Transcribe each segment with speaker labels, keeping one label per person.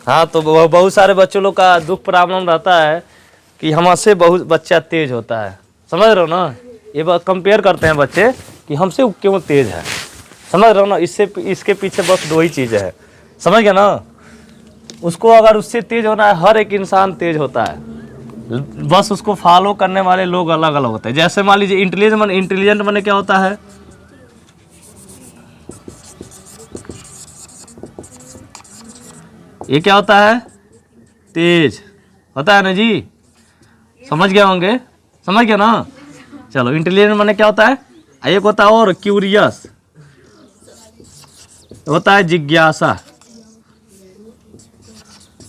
Speaker 1: हाँ, तो बहुत सारे बच्चों लोग का दुख प्रॉब्लम रहता है कि हमसे बहुत बच्चा तेज होता है, समझ रहे हो ना। ये बात कंपेयर करते हैं बच्चे कि हमसे क्यों तेज है, समझ रहे हो ना। इसके पीछे बस दो ही चीज़ें है, समझ गया ना। उसको अगर उससे तेज होना है, हर एक इंसान तेज होता है, बस उसको फॉलो करने वाले लोग अलग अलग होते हैं। जैसे मान लीजिए इंटेलिजेंट माने क्या होता है, ये क्या होता है, तेज होता है ना जी, समझ गए होंगे, समझ गया ना। चलो, इंटेलिजेंट माने क्या होता है, एक होता है और क्यूरियस होता है, जिज्ञासा,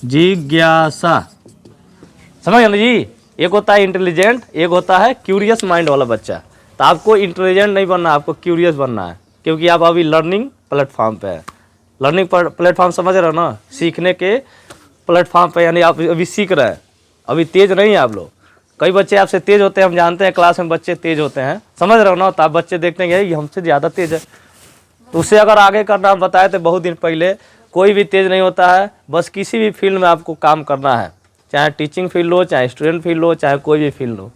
Speaker 1: जिज्ञासा, समझ गया ना जी। एक होता है इंटेलिजेंट, एक होता है क्यूरियस माइंड वाला बच्चा। तो आपको इंटेलिजेंट नहीं बनना, आपको क्यूरियस बनना है, क्योंकि आप अभी लर्निंग प्लेटफॉर्म पे है। लर्निंग प्लेटफॉर्म समझ रहे हो ना, सीखने के प्लेटफॉर्म पे, यानी आप अभी सीख रहे हैं, अभी तेज नहीं है आप लोग। कई बच्चे आपसे तेज होते हैं, हम जानते हैं, क्लास में बच्चे तेज होते हैं, समझ रहे हो ना। तो आप बच्चे देखते हैं ये हमसे ज़्यादा तेज है, तो उससे अगर आगे करना, हम बताए थे बहुत दिन पहले, कोई भी तेज नहीं होता है। बस किसी भी फील्ड में आपको काम करना है, चाहे टीचिंग फील्ड हो, चाहे स्टूडेंट फील्ड हो, चाहे कोई भी फील्ड हो,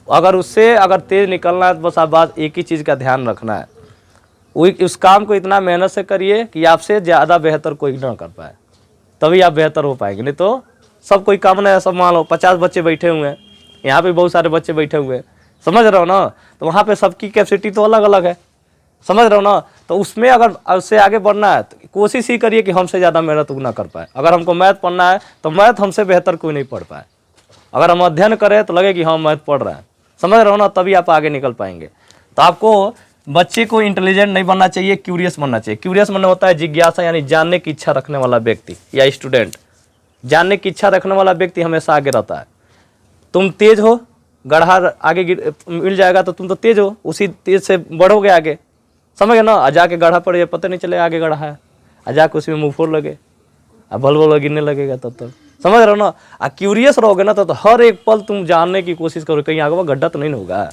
Speaker 1: अगर उससे अगर तेज निकलना है तो बस आप बात एक ही चीज़ का ध्यान रखना है, उस काम को इतना मेहनत से करिए कि आपसे ज़्यादा बेहतर कोई ना कर पाए, तभी आप बेहतर हो पाएंगे। नहीं तो सब कोई काम नहीं है। सब मान लो 50 बच्चे बैठे हुए हैं, यहाँ पे बहुत सारे बच्चे बैठे हुए हैं, समझ रहे हो ना। तो वहाँ पे सबकी कैपेसिटी तो अलग अलग है, समझ रहे हो ना। तो उसमें अगर उससे आगे बढ़ना है तो कोशिश ही करिए कि हमसे ज़्यादा मेहनत ना कर पाए। अगर हमको मैथ पढ़ना है तो मैथ हमसे बेहतर कोई नहीं पढ़ पाए। अगर हम अध्ययन करें तो लगे कि हम मैथ पढ़ रहे हैं, समझ रहे हो ना, तभी आप आगे निकल पाएंगे। तो आपको बच्चे को इंटेलिजेंट नहीं बनना चाहिए, क्यूरियस बनना चाहिए। क्यूरियस बनना होता है जिज्ञासा, यानी जानने की इच्छा रखने वाला व्यक्ति या स्टूडेंट। जानने की इच्छा रखने वाला व्यक्ति हमेशा आगे रहता है। तुम तेज हो, गड्ढा आगे मिल जाएगा तो तुम तो तेज हो, उसी तेज से बढ़ोगे आगे, समझ गए ना। आ जाके गड्ढा पड़ जाए, पता नहीं चले आगे गड्ढा है, आ जाके उसमें मुँह फोड़ लगे, अब बल गिरने लगेगा तब तक, समझ रहे हो ना। क्यूरियस रहोगे ना तो हर एक पल तुम जानने की कोशिश करो कहीं आगे गड्ढा तो नहीं होगा,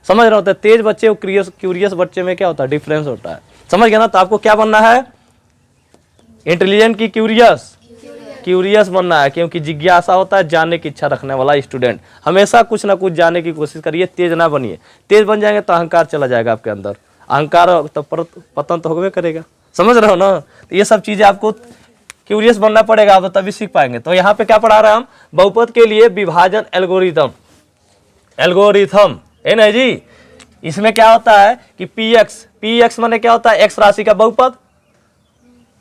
Speaker 1: समझ रहे होते। तेज बच्चे और क्यूरियस बच्चे में क्या होता है, डिफरेंस होता है, समझ गया ना। तो आपको क्या बनना है, इंटेलिजेंट की क्यूरियस बनना है, क्योंकि जिज्ञासा होता है जानने की इच्छा रखने वाला स्टूडेंट। हमेशा कुछ ना कुछ जानने की कोशिश करिए, तेज ना बनिए। तेज बन जाएंगे तो अहंकार चला जाएगा आपके अंदर, अहंकार तो पतन तो होगा करेगा, समझ रहे हो ना। तो ये सब चीजें आपको क्यूरियस बनना पड़ेगा, आप तभी सीख पाएंगे। तो यहाँ पे क्या पढ़ा रहे हैं हम, बहुपद के लिए विभाजन एल्गोरिथम है ना जी। इसमें क्या होता है कि पीएक्स माने क्या होता है, एक्स राशि का बहुपद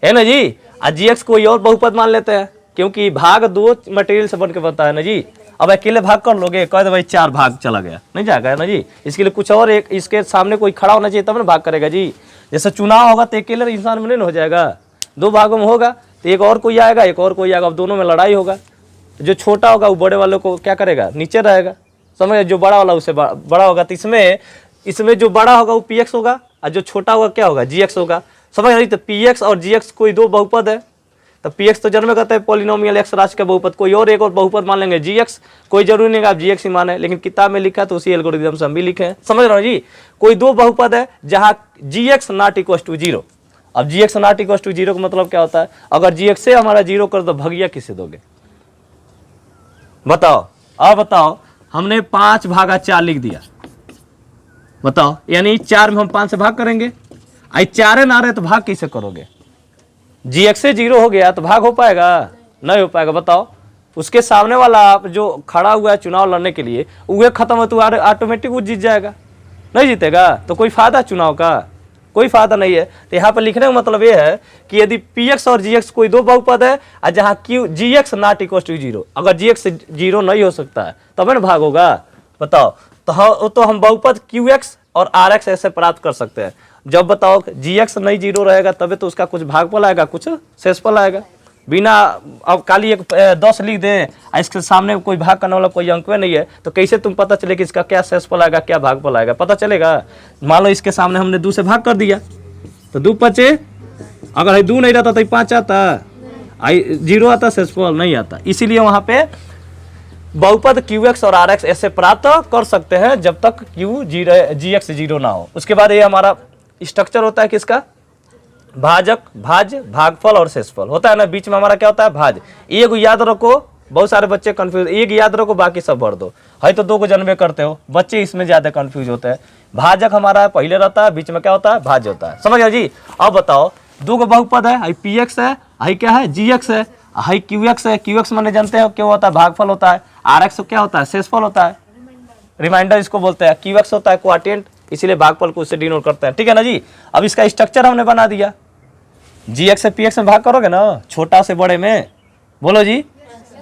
Speaker 1: है ना जी। और जीएक्स कोई और बहुपद मान लेते हैं, क्योंकि भाग दो मटेरियल से बन के बनता है ना जी। अब अकेले भाग कर लोगे, कह दो भाई 4 भाग चला गया, नहीं जाएगा ना जी। इसके लिए कुछ और एक इसके सामने कोई खड़ा होना चाहिए तब ना भाग करेगा जी। जैसे चुनाव होगा तो अकेले इंसान में नहीं हो जाएगा, 2 भागों में होगा तो एक और कोई आएगा, एक और कोई आएगा, अब दोनों में लड़ाई होगा। जो छोटा होगा वो बड़े वालों को क्या करेगा, नीचे रहेगा, समझ। जो बड़ा वाला उससे बड़ा होगा, तो इसमें जो बड़ा होगा वो पीएक्स होगा, और जो छोटा होगा क्या होगा, जीएक्स होगा, समझ रही। तो पीएक्स और जीएक्स कोई 2 बहुपद है, तो पीएक्स तो जन्म करता है पॉलिनोमियल एक्स राशि का बहुपद, कोई और एक और बहुपद मान लेंगे जीएक्स। कोई जरूरी नहीं आप जीएक्स ही माने, लेकिन किताब में लिखा है तो उसी एल्गोरिथम से हम भी लिखे हैं, समझ रहे हो जी। कोई 2 बहुपद है जहां जीएक्स नॉट इक्वल टू 0। अब जीएक्स नॉट इक्वल टू 0 का मतलब क्या होता है, अगर जीएक्स से हमारा 0 कर दो, भगिया किसे दोगे बताओ। अब बताओ, हमने 5 भागा 4 लिख दिया, बताओ, यानी 4 में हम 5 से भाग करेंगे। आई 4 ना रहे तो भाग कैसे करोगे, जीएक्स से 0 हो गया तो भाग हो पाएगा, नहीं हो पाएगा। बताओ, उसके सामने वाला आप जो खड़ा हुआ है चुनाव लड़ने के लिए, वो खत्म हो तो ऑटोमेटिक वो जीत जाएगा, नहीं जीतेगा तो कोई फायदा चुनाव का, कोई फायदा नहीं है। तो यहाँ पर लिखने का मतलब ये है कि यदि पीएक्स और जीएक्स कोई 2 बहुपद है, और जहाँ q g x not equal to 0, अगर जीएक्स 0 नहीं हो सकता है तब ना भाग होगा, बताओ। तो हम बहुपद क्यूएक्स और आरएक्स ऐसे प्राप्त कर सकते हैं। जब बताओ जीएक्स नहीं 0 रहेगा तबे तो उसका कुछ भागफल आएगा, कुछ शेषफल आएगा। बिना अब खाली एक 10 लिख दें, इसके सामने कोई भाग करने वाला कोई अंक नहीं है, तो कैसे तुम पता चले कि इसका क्या शेषफल आएगा, क्या भागफल आएगा, पता चलेगा। मान लो इसके सामने हमने 2 से भाग कर दिया तो 2 बचे, अगर 2 नहीं रहता तो 5 आता, 0 आता, शेषफल नहीं आता। इसीलिए वहां पे बहुपद क्यूएक्स और आरएक्स ऐसे प्राप्त कर सकते हैं जब तक जीएक्स 0 ना हो। उसके बाद ये हमारा स्ट्रक्चर होता है किसका, भाजक, भाज्य, भागफल और शेषफल होता है ना, बीच में हमारा क्या होता है भाज्य। एक याद रखो, बहुत सारे बच्चे कंफ्यूज, एक याद रखो बाकी सब भर दो, है तो दो को जन्मे करते हो, बच्चे इसमें ज्यादा कंफ्यूज होते हैं। भाजक हमारा पहले रहता है, बीच में क्या होता है भाज्य होता है, समझ गया जी। अब बताओ दो को बहुपद है, पी एक्स है, आई क्या है जी एक्स है, हाई क्यू एक्स है। क्यू एक्स माने जानते हो क्या होता है भागफल होता है, आर एक्स क्या होता है शेषफल होता है, रिमाइंडर इसको बोलते हैं। क्यू एक्स होता है क्वाटिएंट, इसीलिए भागफल को उससे डिनोट करते हैं, ठीक है ना जी। अब इसका स्ट्रक्चर हमने बना दिया, जी एक्स से पी एक्स में भाग करोगे ना, छोटा से बड़े में, बोलो जी,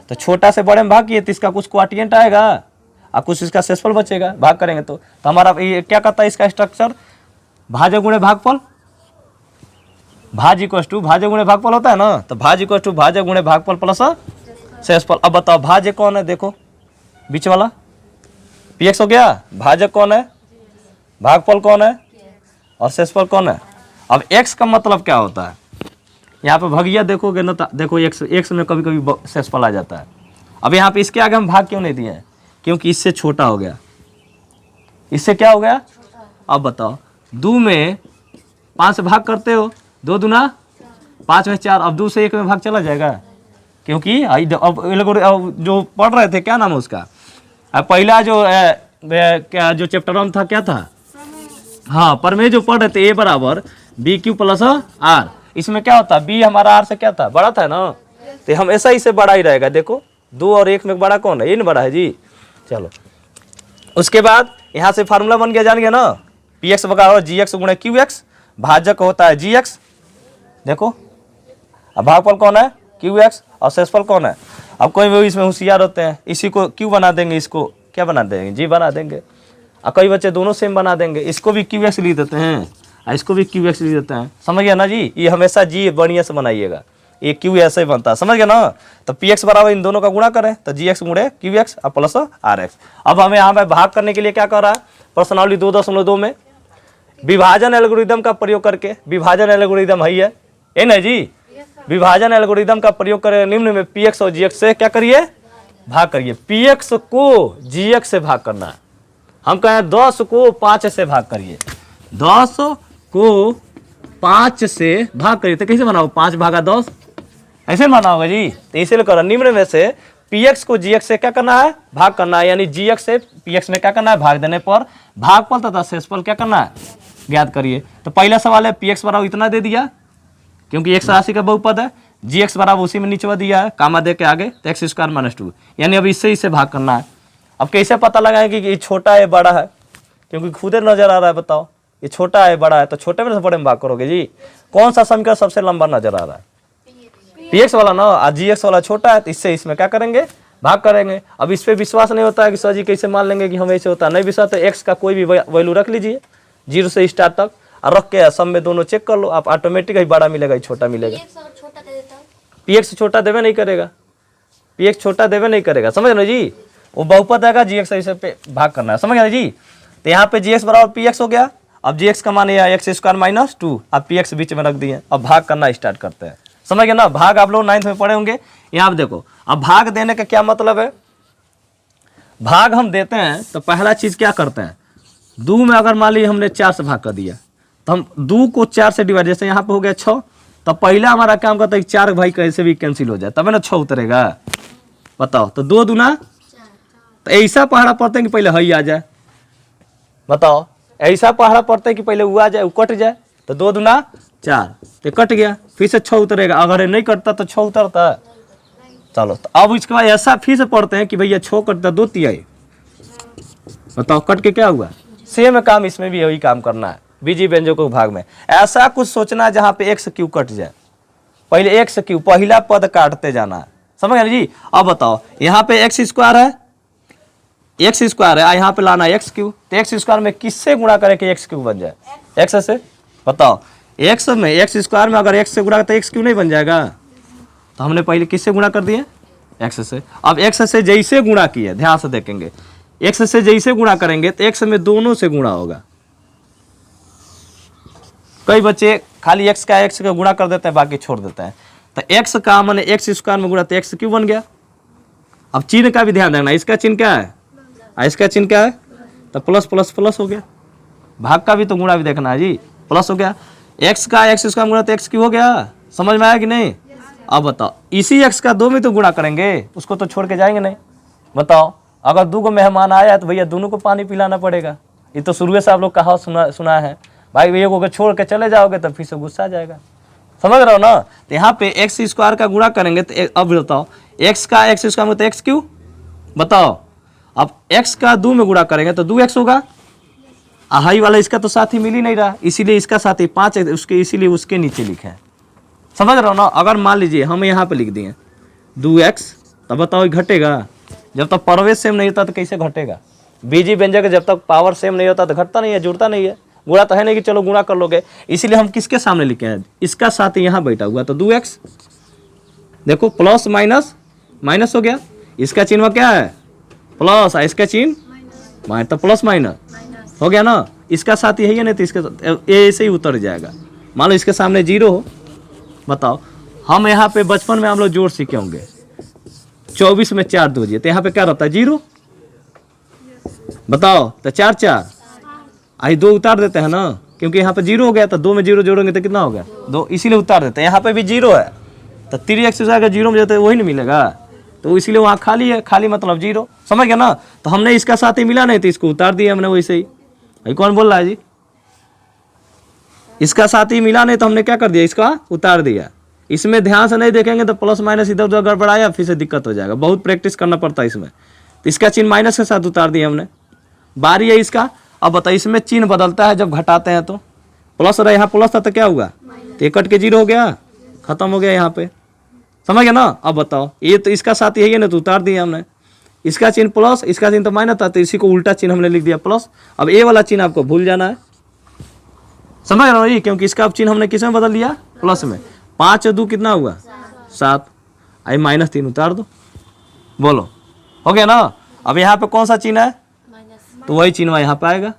Speaker 1: तो छोटा से बड़े में भाग किए तो इसका कुछ क्वाटिएंट आएगा और कुछ इसका शेषफल बचेगा, भाग करेंगे तो हमारा ये क्या कहता है इसका स्ट्रक्चर, भाज्य गुणे भागफल, भाज इक्वल टू भाज्य गुणे भागफल होता है ना, तो भाज इक्वल टू भाज्य गुणे भागफल प्लस शेषफल। अब बताओ भाज्य कौन है, देखो बीच वाला पी एक्स हो गया, भाजक कौन है, भागफल कौन है और शेषफल कौन है। अब x का मतलब क्या होता है, यहाँ पे भगिया देखोगे ना, देखो x में कभी कभी शेषफल आ जाता है। अब यहाँ पे इसके आगे हम भाग क्यों नहीं दिए हैं, क्योंकि इससे छोटा हो गया, इससे क्या हो गया। अब बताओ 2 में 5 से भाग करते हो, 2 दूना 5 में 4, अब 2 से 1 में भाग चला जाएगा, क्योंकि अब जो पढ़ रहे थे क्या नाम है उसका, पहला जो चैप्टर में था क्या था, हाँ प्रमेय जो पढ़ रहे थे, ए बराबर बी क्यू प्लस आर, इसमें क्या होता है बी हमारा आर से क्या था बड़ा था ना, तो हमेशा इसे बड़ा ही रहेगा। देखो 2 और 1 में बड़ा कौन है, ये नहीं बड़ा है जी। चलो उसके बाद यहाँ से फार्मूला बन गया, जान गया ना, पी एक्स बराबर जी एक्स गुणे क्यू एक्स, भाजक होता है जी एक्स, देखो अब भागफल कौन है क्यू एक्स और शेषफल कौन है। अब कोई भी इसमें होशियार होते हैं, इसी को क्यू बना देंगे, इसको क्या बना देंगे जी बना देंगे, और कई बच्चे दोनों सेम बना देंगे, इसको भी क्यू एक्स लिख देते हैं और इसको भी क्यू एक्स लिख देते हैं, समझ गया ना जी। ये हमेशा जी बढ़िया से बनाइएगा, ये क्यू ऐसे ही बनता है, समझ गया ना। तो पी एक्स बराबर इन दोनों का गुणा करें तो जी एक्स गुणे क्यू एक्स और प्लस आर एक्स। अब हमें यहाँ पे भाग करने के लिए क्या कर रहा है, प्रश्नावली 2.2 में विभाजन एल्गोरिदम का प्रयोग करके, विभाजन एल्गोरिदम है ये ना जी, विभाजन एल्गोरिदम का प्रयोग करें निम्न में पी एक्स और जी एक्स से क्या करिए भाग करिए। पी एक्स को जी एक्स से भाग करना है, हम कहें 10 को 5 से भाग करिए, 10 को 5 से भाग करिए, तो कैसे बनाओ 5 भागा 10 ऐसे माना होगा जी। तो इसीलिए करो निम्न में से पी एक्स को जी एक्स से क्या करना है भाग करना है, यानी जी एक्स से पी एक्स में क्या करना है भाग देने पर भागफल तथा शेषफल क्या करना है ज्ञात करिए। तो पहला सवाल है पी एक्स बराबर इतना दे दिया, क्योंकि एक्स राशि का बहुपद है, जी एक्स बराबर उसी में नीचे दिया है, कामा दे के आगे तो एक्स स्क्वायर माइनस 2, यानी अब इससे भाग करना है। अब कैसे पता लगाएंगे कि ये छोटा है बड़ा है, क्योंकि खुदे नजर आ रहा है, बताओ ये छोटा है बड़ा है, तो छोटे में से बड़े में भाग करोगे जी। कौन सा समीकरण सबसे लंबा नजर आ रहा है, पी एक्स वाला ना, और जी एक्स वाला छोटा है, तो इससे इसमें क्या करेंगे भाग करेंगे। अब इस पर विश्वास नहीं होता है कि सर जी कैसे मान लेंगे कि हम ऐसे होता है, नहीं विश्वास तो एक्स का कोई भी वैल्यू रख लीजिए 0 से स्टार्ट तक, और रख के सब में दोनों चेक कर लो, आप ऑटोमेटिक ही बड़ा मिलेगा छोटा मिलेगा। पी एक्स छोटा देवे नहीं करेगा, पी एक्स छोटा देवे नहीं करेगा, समझ ना जी, वो बहुपद आएगा जी एक्स ऐसे पे भाग करना है, समझ गया जी। तो यहाँ पे जी एक्स बराबर पी एक्स हो गया, अब जी एक्स का मान यह एक्स स्क्वायर माइनस 2, अब पी एक्स बीच में रख दिए, अब भाग करना स्टार्ट करते हैं, समझ गया ना। भाग आप लोग 9th में पढ़े होंगे। यहाँ आप देखो अब भाग देने का क्या मतलब है, भाग हम देते हैं तो पहला चीज क्या करते हैं, 2 में अगर मान ली हमने 4 से भाग कर दिया, तो हम 2 को 4 से डिवाइड, जैसे यहाँ पे हो गया 6, तो पहला हमारा काम करता है 4 भाई कैसे भी कैंसिल हो जाए, तब ना 6 उतरेगा, बताओ। तो 2 दूना, तो ऐसा पहाड़ा पड़ता है कि पहले हई आ जाए, बताओ ऐसा पहाड़ा पड़ता है कि पहले वो आ जाए, वो कट जाए, तो 2 दूना 4, तो कट गया, फिर से 6 उतरेगा, अगर ये नहीं कटता तो 6 उतरता है। चलो तो अब इसके बाद ऐसा फिर से पढ़ते हैं कि भैया 6 कटता 2 तिहाई, बताओ कट के क्या हुआ, सेम काम इसमें भी यही काम करना है, बीजी व्यंजकों के भाग में ऐसा कुछ सोचना है जहां पे एक्स क्यू कट जाए, पहले एक्स क्यू पहला पद काटते जाना है, समझ गए जी। अब बताओ यहाँ पे एक्स स्क्वायर है, एक्स स्क्वायर है, यहाँ पे लाना एक्स क्यू, तो एक्स स्क्वायर में किससे गुणा करें कि एक्स क्यू बन जाए, एक्स से, बताओ एक्स में एक्स स्क्वायर में अगर एक्स से गुणा तो एक्स क्यू नहीं बन जाएगा, तो हमने पहले किससे गुणा कर दिए एक्स से। अब एक्स से जैसे गुणा किए ध्यान से देखेंगे, एक्स से जैसे गुणा करेंगे तो एक्स में दोनों से गुणा होगा, कई बच्चे खाली एक्स का गुणा कर देते हैं बाकी छोड़ देते हैं, तो एक्स का मैंने एक्स स्क्वायर में गुणा तो एक्स क्यों बन गया। अब चिन्ह का भी ध्यान रखना, इसका चिन्ह क्या है और इसका चिन्ह क्या है, तो प्लस प्लस प्लस हो गया, भाग का भी तो गुणा भी देखना है जी, प्लस हो गया। एक्स का एक्स स्क्वायर गुणा तो एक्स क्यू हो गया, समझ में आया कि नहीं? अब बताओ इसी एक्स का 2 में तो गुणा करेंगे, उसको तो छोड़ के जाएंगे नहीं। बताओ अगर 2 को मेहमान आया तो भैया दोनों को पानी पिलाना पड़ेगा। ये तो शुरू से आप लोग कहा सुना है भाई, भैया को छोड़ के चले जाओगे तो फिर से गुस्सा आ जाएगा, समझ रहे हो ना? तो यहाँ पे एक्स स्क्वायर का गुणा करेंगे तो अब बताओ एक्स का एक्स स्क्वायर में तो एक्स क्यू, बताओ अब एक्स का 2 में गुणा करेंगे तो 2x होगा। हाई वाला इसका तो साथ ही मिल ही नहीं रहा, इसीलिए इसका साथ ही 5 है उसके, इसीलिए उसके नीचे लिखे हैं, समझ रहे हो ना? अगर मान लीजिए हम यहाँ पे लिख दिए 2x, तब बताओ घटेगा? जब तक परवेश सेम नहीं होता तो कैसे घटेगा? बीजी व्यंजक जब तक पावर सेम नहीं होता तो घटता नहीं है, जुड़ता नहीं है। गुणा तो है नहीं कि चलो गुणा कर लोगे, इसीलिए हम किसके सामने लिखे हैं? इसका साथ यहाँ बैठा हुआ तो 2x, देखो प्लस माइनस माइनस हो गया, इसका चिन्ह क्या है? प्लस, इसका चिन्ह माइनस, तो प्लस माइनस हो गया ना? इसका साथ यही है, नहीं तो इसके ऐसे ही उतर जाएगा। मान लो इसके सामने 0 हो, बताओ हम यहाँ पे बचपन में हम लोग जोड़ सीखे होंगे, 24 में 4 दीजिए तो यहाँ पे क्या रहता है? 0। बताओ तो 4 4 आई 2 उतार देते हैं ना, क्योंकि यहाँ पे 0 हो गया, तो 2 में 0 जोड़ेंगे तो कितना हो गया? 2, इसीलिए उतार देते हैं। यहाँ पे भी 0 है तो 3x का 0 में जाता है वही नहीं मिलेगा, तो इसीलिए वहाँ खाली है, खाली मतलब 0, समझ गया ना? तो हमने इसका साथ ही मिला नहीं तो इसको उतार दिया हमने वैसे ही। भाई कौन बोल रहा है जी? इसका साथ ही मिला नहीं तो हमने क्या कर दिया? इसका उतार दिया। इसमें ध्यान से नहीं देखेंगे तो प्लस माइनस इधर उधर गड़बड़ाया, फिर से दिक्कत हो जाएगा, बहुत प्रैक्टिस करना पड़ता है इसमें। तो इसका चिन्ह माइनस के साथ उतार दिया हमने, बारी है इसका। अब बताइए इसमें चिन्ह बदलता है जब घटाते हैं तो प्लस रहा, यहाँ प्लस था तो क्या हुआ? तो कट के 0 हो गया, खत्म हो गया यहाँ पे, समझ गया ना? अब बताओ ये तो इसका साथ यही है ना, तो उतार दिया हमने। इसका चिन्ह प्लस, इसका चिन्ह तो माइनस था, तो इसी को उल्टा चिन्ह हमने लिख दिया प्लस। अब ये वाला चिन्ह आपको भूल जाना है, समझ रहे हो ये? क्योंकि इसका चिन्ह हमने किस में बदल दिया? प्लस में। 5 और 2 कितना हुआ? 7, आई -3 उतार दो, बोलो हो गया ना? अब यहाँ पे कौन सा चिन्ह है? तो वही चिन्ह यहाँ पे आएगा,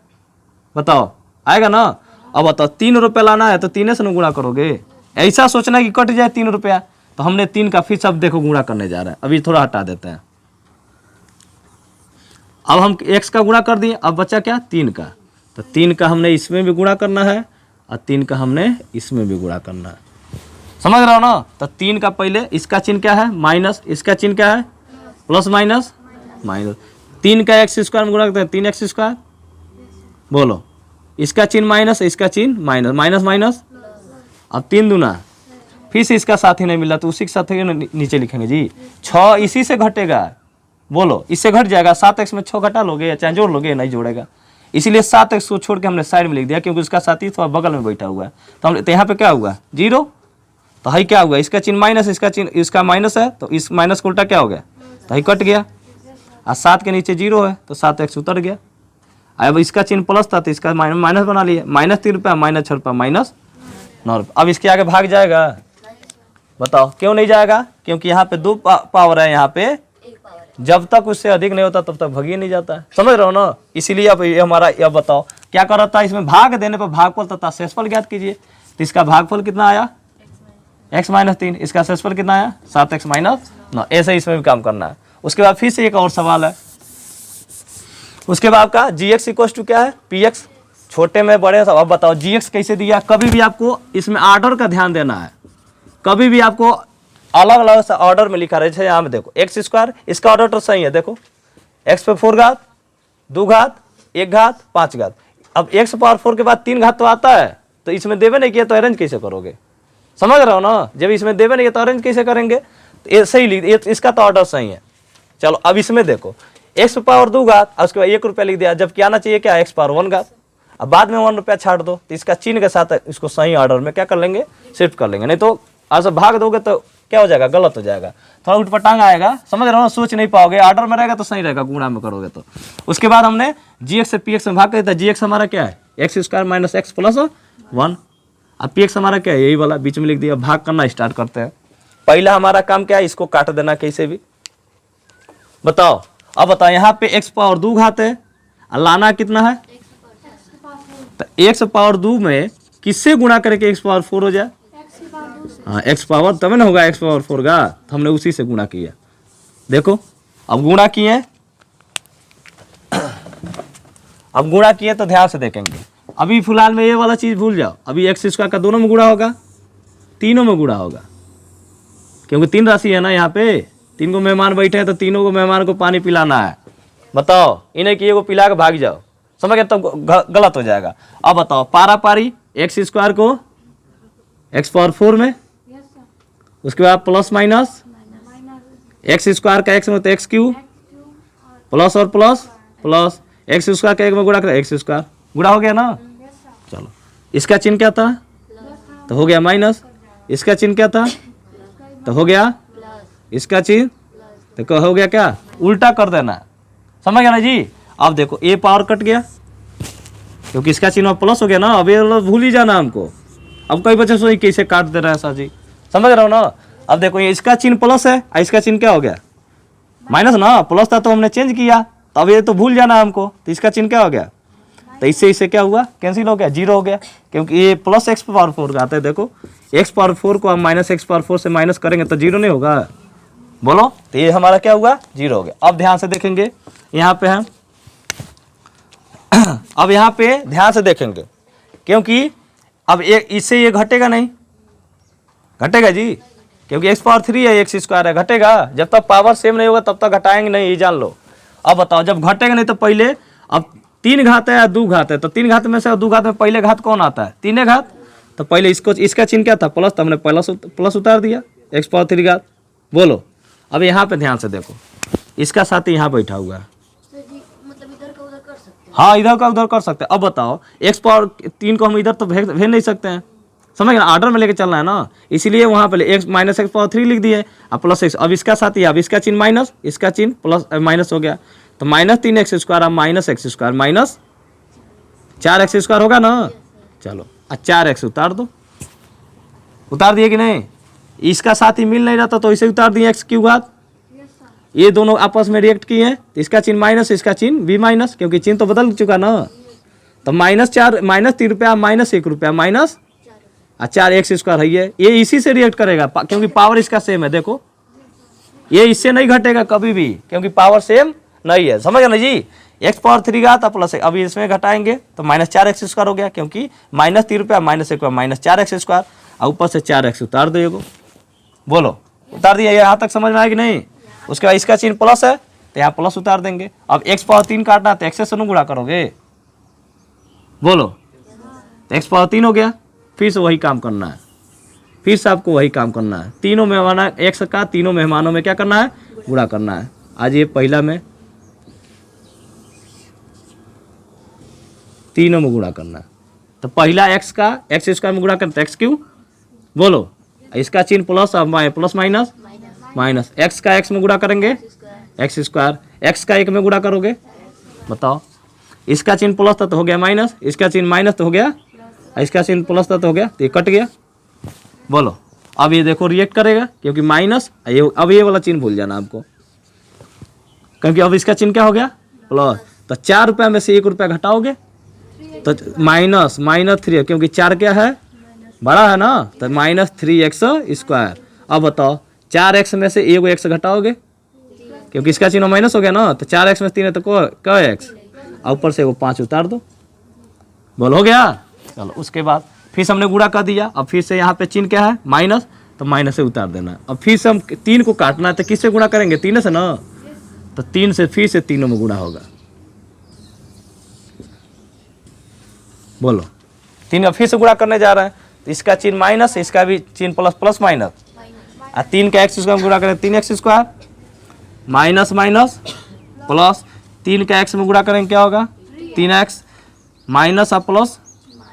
Speaker 1: बताओ आएगा ना? अब बताओ 3 रुपया लाना है तो 3 से ना गुणा करोगे, ऐसा सोचना कि कट जाए 3 रुपया। तो हमने 3 का फिर सब देखो गुणा करने जा रहा है, अभी थोड़ा हटा देते हैं। अब हम x का गुणा कर दिए, अब बचा क्या? 3 का, तो 3 का हमने इसमें भी गुणा करना है और 3 का हमने इसमें भी गुणा करना है, समझ रहे हो ना? तो 3 का पहले इसका चिन्ह क्या है? माइनस, इसका चिन्ह क्या है? Plus minus minus. 3 का x स्क्वायर में गुणा करते हैं 3x स्क्वायर, बोलो इसका चिन्ह माइनस, इसका चिन्ह माइनस, माइनस माइनस। अब 3 दूना, फिर से इसका साथी नहीं मिला तो उसी के साथ नीचे लिखेंगे जी। 6 इसी से घटेगा, बोलो इससे घट जाएगा। 7x में 6 घटा लोगे या चाहे जोड़ लोगे? नहीं जोड़ेगा, इसीलिए 7x को छोड़ के हमने साइड में लिख दिया, क्योंकि उसका साथी थोड़ा बगल में बैठा हुआ है। तो हम तो यहाँ पे क्या हुआ? 0। तो हाई क्या हुआ? इसका चिन्ह माइनस, इसका चिन्ह, इसका माइनस है तो इस माइनस को उल्टा क्या हो गया? तो हाई कट गया, और 7 के नीचे 0 है तो 7x उतर गया। अब इसका चिन्ह प्लस था तो इसका माइनस बना लिए, -3 रुपया, -6 रुपया, -9 रुपया। अब इसके आगे भाग जाएगा? बताओ क्यों नहीं जाएगा? क्योंकि यहाँ पे 2 पावर है, यहाँ पे जब तक उससे अधिक नहीं होता तब तक भाग ही नहीं जाता है, समझ रहे हो ना? इसीलिए अब ये हमारा, अब बताओ क्या कर रहा था? इसमें भाग देने पर भागफल तथा शेषफल ज्ञात कीजिए। तो इसका भागफल कितना आया? x -3। इसका शेषफल कितना आया? 7x - 9। ऐसे इसमें भी काम करना है। उसके बाद फिर से एक और सवाल है, उसके बाद का gx = क्या है? px, छोटे में बड़े। अब बताओ gx कैसे दिया? कभी भी आपको इसमें ऑर्डर का ध्यान देना है, कभी भी आपको अलग अलग सा ऑर्डर में लिखा रहे। यहाँ में देखो x², इसका ऑर्डर तो सही है, देखो x पे 4 घात, 2 घात, 1 घात, 5 घात। अब x पावर 4 के बाद 3 घात तो आता है, तो इसमें देवे नहीं किया तो अरेंज कैसे करोगे? समझ रहे हो ना? जब इसमें देवे नहीं किया तो अरेंज कैसे करेंगे? तो सही लिख, इसका तो ऑर्डर सही है। चलो अब इसमें देखो x पावर 2 घात, उसके बाद 1 रुपया लिख दिया, जबकि आना चाहिए क्या? x पावर 1 घात। अब बाद में 1 रुपया छाड़ दो, तो इसका चिन्ह के साथ इसको सही ऑर्डर में क्या कर लेंगे? शिफ्ट कर लेंगे। नहीं तो आज भाग दोगे तो क्या हो जाएगा? गलत हो जाएगा, थोड़ा उठपटांग आएगा, समझ रहे हो ना? सोच नहीं पाओगे। ऑर्डर में रहेगा तो सही रहेगा, गुणा में करोगे तो। उसके बाद हमने gx से px में भाग कर दिया। gx हमारा क्या है? x² - x + 1। अब px हमारा क्या है? यही वाला बीच में लिख दिया। भाग करना स्टार्ट करते हैं। पहला हमारा काम क्या है? इसको काट देना कैसे भी, बताओ। अब बताओ यहाँ पे x पावर 2 घात है, लाना कितना है? तो x पावर 2 में किससे गुणा करके x पावर 4 हो जाए? हाँ, x पावर तब ना होगा x पावर 4 का, तो हमने उसी से गुणा किया। देखो अब गुणा किए, अब गुणा किए तो ध्यान से देखेंगे। अभी फिलहाल में ये वाला चीज़ भूल जाओ, अभी एक्स स्क्वायर का दोनों में गुणा होगा, तीनों में गुणा होगा, क्योंकि 3 राशि है ना यहाँ पे, 3 को मेहमान बैठे हैं तो तीनों को मेहमान को पानी पिलाना है। बताओ, इन्हें कि को पिला के भाग जाओ, समझ गए, तब गलत हो जाएगा। अब बताओ पारा पारी एक्स स्क्वायर को एक्स पावर 4 में, उसके बाद प्लस माइनस एक्स स्क्वायर का एक्स में तो एक्स क्यू, प्लस और प्लस प्लस एक्स स्क्वायर का एक में गुणा कर एक्स स्क्वायर, गुणा हो गया ना। चलो, इसका चिन्ह क्या था तो हो गया माइनस, इसका चिन्ह क्या था तो हो गया, इसका चिन्ह तो हो गया क्या, उल्टा कर देना, समझ गया ना जी। अब देखो ए पावर कट गया क्योंकि इसका चिन्ह प्लस हो गया ना, अब ये भूल ही जाना हमको। अब कई बच्चे सोच कैसे काट दे रहा है सर जी, समझ रहा हो ना। अब देखो ये इसका चिन्ह प्लस है, इसका चिन्ह क्या हो गया माइनस ना, प्लस था तो हमने चेंज किया, तो अब ये तो भूल जाना हमको, तो इसका चिन्ह क्या हो गया, तो इससे क्या हुआ, कैंसिल हो गया, 0 हो गया, क्योंकि ये प्लस एक्स पावर 4 का आता है। देखो एक्स पावर 4 को हम माइनस एक्स पावर 4 से माइनस करेंगे तो 0 नहीं होगा, बोलो, तो ये हमारा क्या हुआ 0 हो गया। अब ध्यान से देखेंगे यहाँ पे हम अब यहाँ पे ध्यान से देखेंगे, क्योंकि अब इससे ये घटेगा नहीं, घटेगा जी, क्योंकि एक्स पावर 3 है, एक्स स्क्वायर है, घटेगा, जब तक पावर सेम नहीं होगा तब तक घटाएंगे नहीं, ये जान लो। अब बताओ, जब घटेगा नहीं तो पहले, अब 3 घात है या 2 घात है, तो 3 घात में से 2 घात में पहले घात कौन आता है, 3 घात, तो पहले इसका चिन्ह क्या था प्लस, तो हमने प्लस उतार दिया, एक्स पावर 3 घात, बोलो। अब यहाँ पे ध्यान से देखो, इसका साथ यहाँ बैठा हुआ है,
Speaker 2: मतलब इधर का उधर कर सकते हैं।
Speaker 1: हाँ इधर का उधर कर सकते हैं। अब बताओ एक्स पावर 3 को हम इधर तो भेज नहीं सकते हैं, समझ गए, ऑर्डर में लेके चलना है ना, इसीलिए वहाँ पे एक्स माइनस एक्स पावर 3 लिख दिए, अब प्लस एक्स, अब इसका साथ ही, अब इसका चिन्ह माइनस, इसका चिन्ह प्लस माइनस हो गया, तो माइनस 3 एक्स स्क्वायर, अब minus x square minus 4 x square होगा ना। चलो 4 एक्स उतार दो, उतार दिए कि नहीं, इसका साथ ही मिल नहीं रहा था तो इसे उतार दिए एक्स क्यू घात, ये दोनों आपस में रिएक्ट किए हैं, तो इसका चिन्ह माइनस, इसका चिन्ह भी माइनस, क्योंकि चिन्ह तो बदल चुका ना, तो -4 -3 माइनस 1 रुपया माइनस 4 एक्स स्क्वायर है, ये इसी से रिएक्ट करेगा क्योंकि पावर इसका सेम है। देखो ये इससे नहीं घटेगा कभी भी, क्योंकि पावर सेम नहीं है, समझ गए ना जी। एक्स पावर 3 घात प्लस, अभी इसमें घटाएंगे तो -4 एक्स स्क्वायर हो गया, क्योंकि -3 रुपया माइनस 1 -4 एक्स स्क्वायर, और ऊपर से 4 एक्स उतार दो, एगो, बोलो उतार दिया, यहाँ तक समझ में आया कि नहीं। उसके बाद इसका चिन्ह प्लस है तो यहाँ प्लस उतार देंगे। अब एक्स पावर 3 काटना है तो एक्स से गुणा करोगे, बोलो, तो एक्स पावर 3 हो गया, फिर से वही काम करना है, फिर से आपको वही काम करना है, तीनों मेहमान एक्स का तीनों मेहमानों में क्या करना है, गुणा करना है। आज ये पहला में तीनों में गुणा करना है, तो पहला एक्स का एक्स स्क्वायर में गुणा करते एक्स क्यू, बोलो, इसका चिन्ह plus, plus minus minus, x का एक्स में गुणा करेंगे एक्स स्क्वायर, एक्स का 1 में गुणा करोगे, बताओ, इसका चिन्ह प्लस था तो हो गया माइनस, इसका चिन्ह माइनस तो हो गया, इसका चिन्ह प्लस था तो हो गया, तो ये कट गया, बोलो। अब ये देखो रिएक्ट करेगा, क्योंकि माइनस, अब ये वाला चिन्ह भूल जाना आपको, क्योंकि अब इसका चिन्ह क्या हो गया प्लस, तो 4 रुपया में से 1 रुपया घटाओगे तो -3, क्योंकि 4 क्या है बड़ा है ना, तो -3x स्क्वायर। अब बताओ 4x में से 1 एक्स घटाओगे, क्योंकि इसका चिन्ह माइनस हो गया ना, तो 4x में 3 है तो क्या एक्स, और ऊपर से वो 5 उतार दो, बोल हो गया। चलो उसके बाद फिर से हमने गुणा कर दिया, अब फिर से यहाँ पे चिन्ह क्या है माइनस, तो माइनस से उतार देना है। अब फिर से हम 3 को काटना है तो किससे गुणा करेंगे, 3 से ना, तो 3 से फिर से तीनों में गुणा होगा, बोलो 3 फिर से गुणा करने जा रहे हैं, तो इसका चिन्ह माइनस, इसका भी चिन्ह प्लस, प्लस माइनस, और 3 का एक्स स्क्वायर में गुणा करें 3 x square minus minus plus, 3 का एक्स में गुणा करेंगे क्या होगा 3x माइनस और प्लस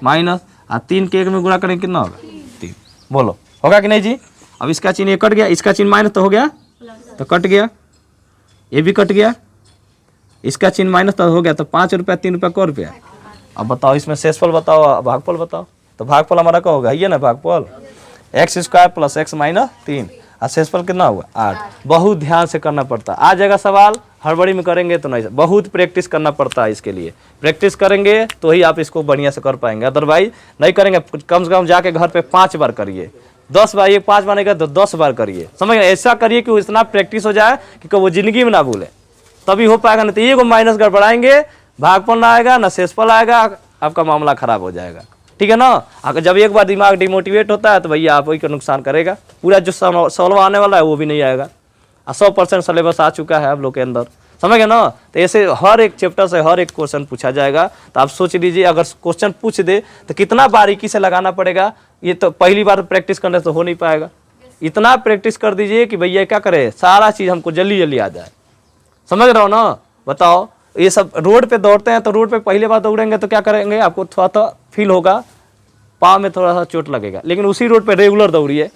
Speaker 1: माइनस, और 3 के 1 में गुणा करेंगे कितना होगा 3, बोलो होगा कि नहीं जी। अब इसका चिन्ह ये कट गया, इसका चिन्ह माइनस तो हो गया, तो कट गया, ये भी कट गया, इसका चिन्ह माइनस तो हो गया, तो 5 रुपया 3 रुपया को रुपया। अब बताओ इसमें शेषफल बताओ, भागफल बताओ, तो भागफल हमारा क्या होगा, ये ना भागफल x square plus x minus 3, और शेषफल कितना हुआ 8। बहुत ध्यान से करना पड़ता है, आ जाएगा सवाल, हड़बड़ी में करेंगे तो नहीं, बहुत प्रैक्टिस करना पड़ता है, इसके लिए प्रैक्टिस करेंगे तो ही आप इसको बढ़िया से कर पाएंगे, अदरवाइज नहीं करेंगे। कम से कम जाके घर पे 5 बार करिए, 10 बार, ये 5 बार नहीं कर तो 10 बार करिए, समझ गए, ऐसा करिए कि इतना प्रैक्टिस हो जाए कि वो जिंदगी में ना भूले, तभी हो पाएगा। नहीं तो ये को माइनस गड़बड़ाएंगे, भागफल ना आएगा ना शेषफल आएगा, आपका मामला खराब हो जाएगा। ठीक है ना। अगर जब एक बार दिमाग डिमोटिवेट होता है तो भैया आप वही का नुकसान करेगा, पूरा जो सॉल्व आने वाला है वो भी नहीं आएगा। 100% सिलेबस आ चुका है आप लोग के अंदर, समझ गए ना। तो ऐसे हर एक चैप्टर से हर एक क्वेश्चन पूछा जाएगा। तो आप सोच लीजिए अगर क्वेश्चन पूछ दे तो कितना बारीकी से लगाना पड़ेगा। ये तो पहली बार प्रैक्टिस करने से तो हो नहीं पाएगा। इतना प्रैक्टिस कर दीजिए कि भैया क्या करे, सारा चीज़ हमको जल्दी जल्दी आ जाए। समझ रहे हो ना। बताओ ये सब रोड पे दौड़ते हैं तो रोड पे पहले बार दौड़ेंगे तो क्या करेंगे, आपको थोड़ा तो फील होगा, पाँव में थोड़ा सा चोट लगेगा। लेकिन उसी रोड पे रेगुलर दौड़िए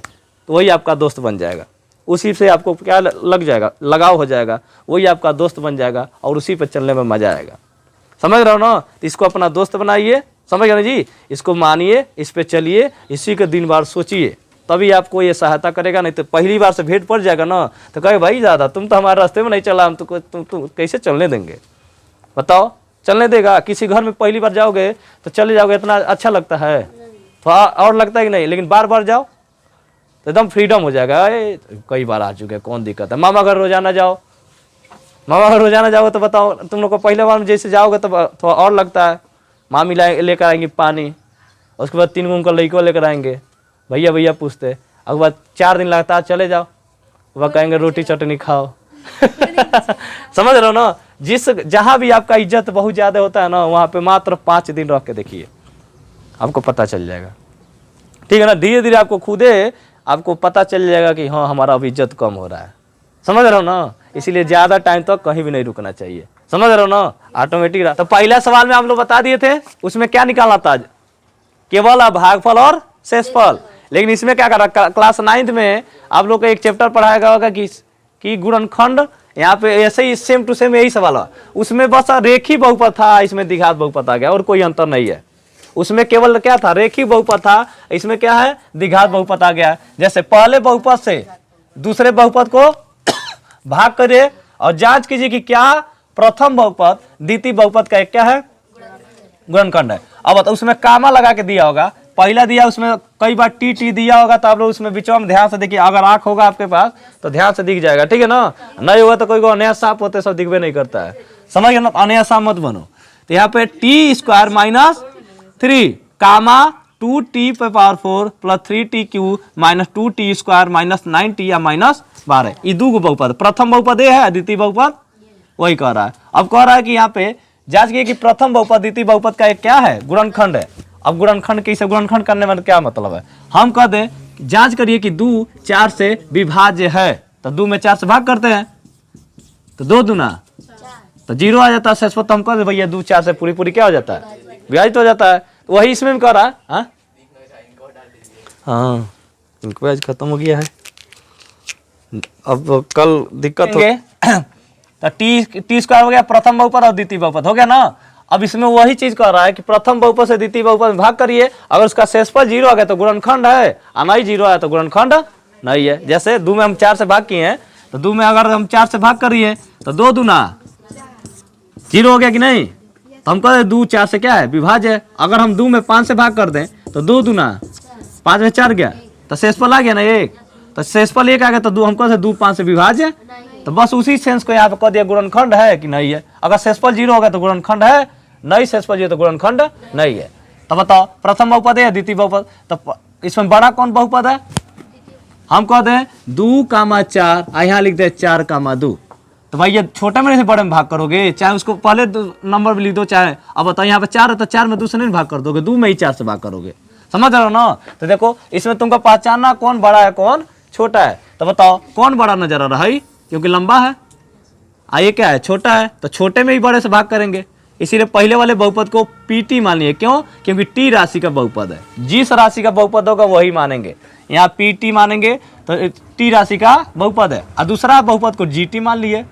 Speaker 1: तो वही आपका दोस्त बन जाएगा। उसी से आपको क्या लग जाएगा, लगाव हो जाएगा, वही आपका दोस्त बन जाएगा और उसी पे चलने में मजा आएगा। समझ रहे हो ना। तो इसको अपना दोस्त बनाइए, समझ गए ना जी। इसको मानिए, इस पे चलिए, इसी के दिन बार सोचिए, तभी आपको ये सहायता करेगा। नहीं तो पहली बार से भेंट पड़ जाएगा ना तो कहे भाई दादा तुम तो हमारे रास्ते में नहीं चला, हम तो तुम कैसे चलने देंगे। बताओ चलने देगा। किसी घर में पहली बार जाओगे तो चले जाओगे, इतना अच्छा लगता है, थोड़ा और लगता है कि नहीं। लेकिन बार बार जाओ तो एकदम फ्रीडम हो जाएगा। कई बार आ चुके, कौन दिक्कत है। मामा घर रोजाना जाओ, मामा घर रोजाना जाओगे तो बताओ तुम लोग को पहले बार में जैसे जाओगे तो थोड़ा और लगता है। मामी लेकर आएंगे पानी, उसके बाद 3 का लड़को लेकर आएंगे, भैया भैया पूछते। उसके बाद 4 दिन लगता है, चले जाओ, वह कहेंगे रोटी चटनी खाओ। समझ रहे हो ना। जहाँ भी आपका इज्जत बहुत ज़्यादा होता है ना, वहाँ पे मात्र 5 दिन रख के देखिए, आपको पता चल जाएगा। ठीक है ना। धीरे धीरे आपको खुदे आपको पता चल जाएगा कि हाँ हमारा अब इज्जत कम हो रहा है। समझ रहे हो ना। इसीलिए ज़्यादा टाइम तक कहीं भी नहीं रुकना चाहिए। समझ रहे हो ना। ऑटोमेटिक रहा। तो पहला सवाल में हम लोग बता दिए थे, उसमें क्या निकालना था, केवल भागफल और शेषफल। लेकिन इसमें क्या करा, क्लास 9th में आप लोग को एक चैप्टर पढ़ाया गया होगा कि गुणनखंड। यहाँ पे ऐसे ही सेम टू सेम यही सवाल है। उसमें बस रेखी बहुपद था, इसमें द्विघात बहुपद आ गया, और कोई अंतर नहीं है। उसमें केवल क्या था, रेखी बहुपद था, इसमें क्या है, द्विघात बहुपद आ गया। जैसे पहले बहुपद से दूसरे बहुपद को भाग करिए और जांच कीजिए कि क्या प्रथम बहुपद द्वितीय बहुपद का एक क्या है, गुणनखंड है। अब उसमें कामा लगा के दिया होगा, पहला दिया उसमें कई बार टी दिया होगा, तो आप लोग उसमें बीच में ध्यान से देखिए। अगर आंख होगा आपके पास तो ध्यान से दिख जाएगा। ठीक है ना। नहीं होगा तो कोई को अनया साफ होते सब दिखबे नहीं करता है। समझ गए ना। अनया साफ मत बनो। तो यहाँ पे t² - 3 कामा 2t⁴ plus 3t³ - 2t² - 9t या -12। ये दो बहुपद, प्रथम बहुपद ये है, द्वितीय बहुपद वही कह रहा है। अब कह रहा है कि यहाँ पे जांच कीजिए कि प्रथम बहुपद द्वितीय बहुपद का एक क्या है, गुणनखंड है। अब गुणनखंड कैसे, गुणनखंड करने में क्या मतलब है, हम कह दें जांच करिए कि 2 4 से विभाज्य है, तो 2 में 4 से भाग करते हैं तो 2 दूना तो 0 आ जाता है। शेषपद तो हम कह दे भैया 2 4 से पूरी क्या हो जाता है, विभाजित हो जाता है। तो वही इसमें भी कह रहा है। हाँ इनको आज खत्म हो गया है, अब कल दिक्कत हो गया। तो t² हो गया प्रथम बहुपद और द्वितीय बहुपद हो गया ना। अब इसमें वही चीज कह रहा है कि प्रथम बहुपद से द्वितीय बहुपद में भाग करिए, अगर उसका शेषफल 0 आ गया तो गुणनखंड है, और नहीं 0 आया तो गुणनखंड नहीं है। जैसे 2 में हम 4 से भाग किए हैं, तो 2 में अगर हम 4 से भाग करिए तो 2 दूना 0 हो गया कि नहीं। तो हम कह दें 2 4 से क्या है, विभाज्य है। अगर हम 2 में 5 से भाग कर दें तो 2 दूना 5 में 4 गया, तो शेषफल आ गया ना 1। तो शेषफल 1 आ गया तो 2 हमको 2 5 से विभाज्य। तो बस उसी सेंस को यहाँ पे कह दिया गुणनखंड है कि नहीं है। अगर शेषफल 0 हो गया तो गुणनखंड है, नहीं शेषफल 0 तो गुणनखंड नहीं है। तो बताओ प्रथम बहुपद है द्वितीय बहुपद, तो इसमें बड़ा कौन बहुपद है, हम कह दें 2, 4, यहाँ लिख दे 4, 2। तो भाई ये छोटे में से बड़े में भाग करोगे, चाहे उसको पहले नंबर में लिख दो, चाहे अब बताओ यहाँ पे 4 है तो 4 में 2 से नहीं भाग कर दोगे, 2 में ही 4 से भाग करोगे। समझ रहे हो ना। तो देखो इसमें तुमको पहचानना कौन बड़ा है कौन छोटा है। तो बताओ कौन बड़ा नजर आ रहा है, क्योंकि लंबा है, ये क्या है, छोटा है, तो छोटे में ही बड़े से भाग करेंगे। इसीलिए पहले वाले बहुपद को पीटी मानिए, क्यों, क्योंकि टी राशि का बहुपद है। जिस राशि का बहुपद होगा वही मानेंगे। यहाँ पीटी मानेंगे तो टी राशि का बहुपद है, और दूसरा बहुपद को जीटी मान लिए,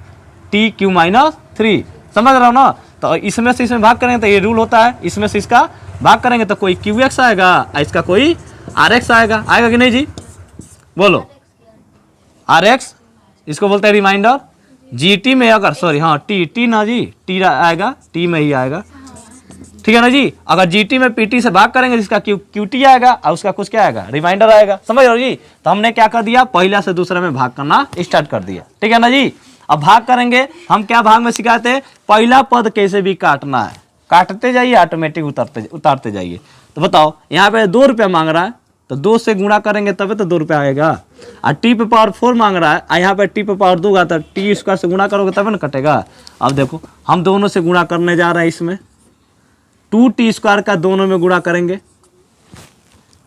Speaker 1: t³ - 3। समझ रहे हो ना। तो इसमें से इसमें भाग करेंगे तो ये रूल होता है, इसमें से इसका भाग करेंगे तो कोई QX आएगा, इसका कोई RX आएगा। आएगा कि नहीं जी, बोलो। RX इसको बोलते हैं रिमाइंडर। GT में अगर सॉरी हाँ टी ना जी, टी आएगा, टी में ही आएगा। ठीक है ना जी। अगर GT में PT से भाग करेंगे जिसका QT आएगा, और उसका कुछ क्या आएगा, रिमाइंडर आएगा। समझ रहे हो जी। तो हमने क्या कर दिया, पहला से दूसरे में भाग करना स्टार्ट कर दिया। ठीक है ना जी। अब भाग करेंगे, हम क्या भाग में सिखाते हैं, पहला पद कैसे भी काटना है, काटते जाइए, ऑटोमेटिक उतारते जाइए। तो बताओ यहाँ पे 2 रुपया मांग रहा है, तो 2 से गुणा करेंगे तभी तो 2 रुपया आएगा। और टी पे पावर 4 मांग रहा है, यहाँ पे टी पे पावर 2 का, तो टी स्क्वायर से गुणा करोगे तभी ना कटेगा। अब देखो हम दोनों से गुणा करने जा रहे हैं, इसमें 2t स्क्वायर का दोनों में गुणा करेंगे,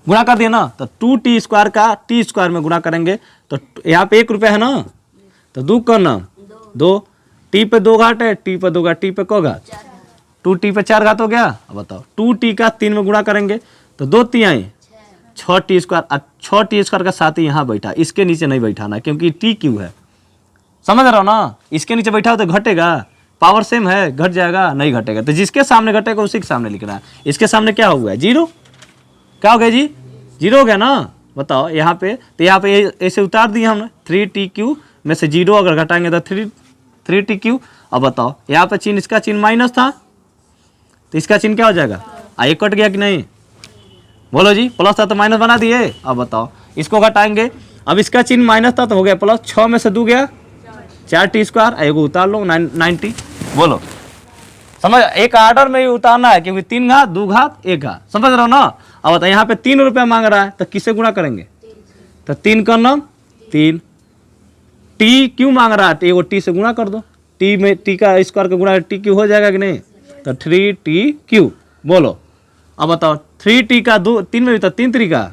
Speaker 1: गुणा कर दिया ना, तो 2t स्क्वायर का टी स्क्वायर में गुणा करेंगे, तो यहाँ पे 1 रुपया है ना, तो 2 करना 2, टी पे 2 घात है, टी पे 2 घात, टी पे को घात 2t पे 4 घात हो गया। अब बताओ 2t का 3 में गुणा करेंगे तो 2 तिहाई 6t स्क्वायर, 6t स्क्वायर का साथ ही यहाँ बैठा, इसके नीचे नहीं बैठाना क्योंकि टी क्यू है, समझ रहे हो ना। इसके नीचे बैठा हो तो घटेगा, पावर सेम है, घट जाएगा, नहीं घटेगा। तो जिसके सामने घटेगा उसी के सामने लिखना है। इसके सामने क्या हो गया, 0, क्या हो गया जी, 0 हो गया ना। बताओ यहाँ पे, तो यहाँ पे ऐसे उतार दिया हमने, 3t³ में से 0 अगर घटाएंगे तो 3t³। अब बताओ यहाँ पे चिन्ह, इसका चिन्ह माइनस था, तो इसका चिन्ह क्या हो जाएगा, ये कट गया कि नहीं, बोलो जी, प्लस था तो माइनस बना दिए। अब बताओ इसको घटाएंगे, अब इसका चिन्ह माइनस था तो हो गया प्लस, 6 में से 2 गया 4t स्क्वायर, एगो उतार लो 90, बोलो समझ, एक ऑर्डर में ही उतारना है क्योंकि 3 घात 2 घात 1 घात, समझ रहे हो ना। अब बताओ यहाँ पे 3 रुपया मांग रहा है, तो किससे गुणा करेंगे, तो 3 का नाम 3, टी क्यों मांग रहा है, तो एगो टी से गुणा कर दो, टी में टी का स्क्वायर का गुणा टी क्यू हो जाएगा कि नहीं, तो 3t³, बोलो। अब बताओ 3t का 3 में भी तो 3 तरीका,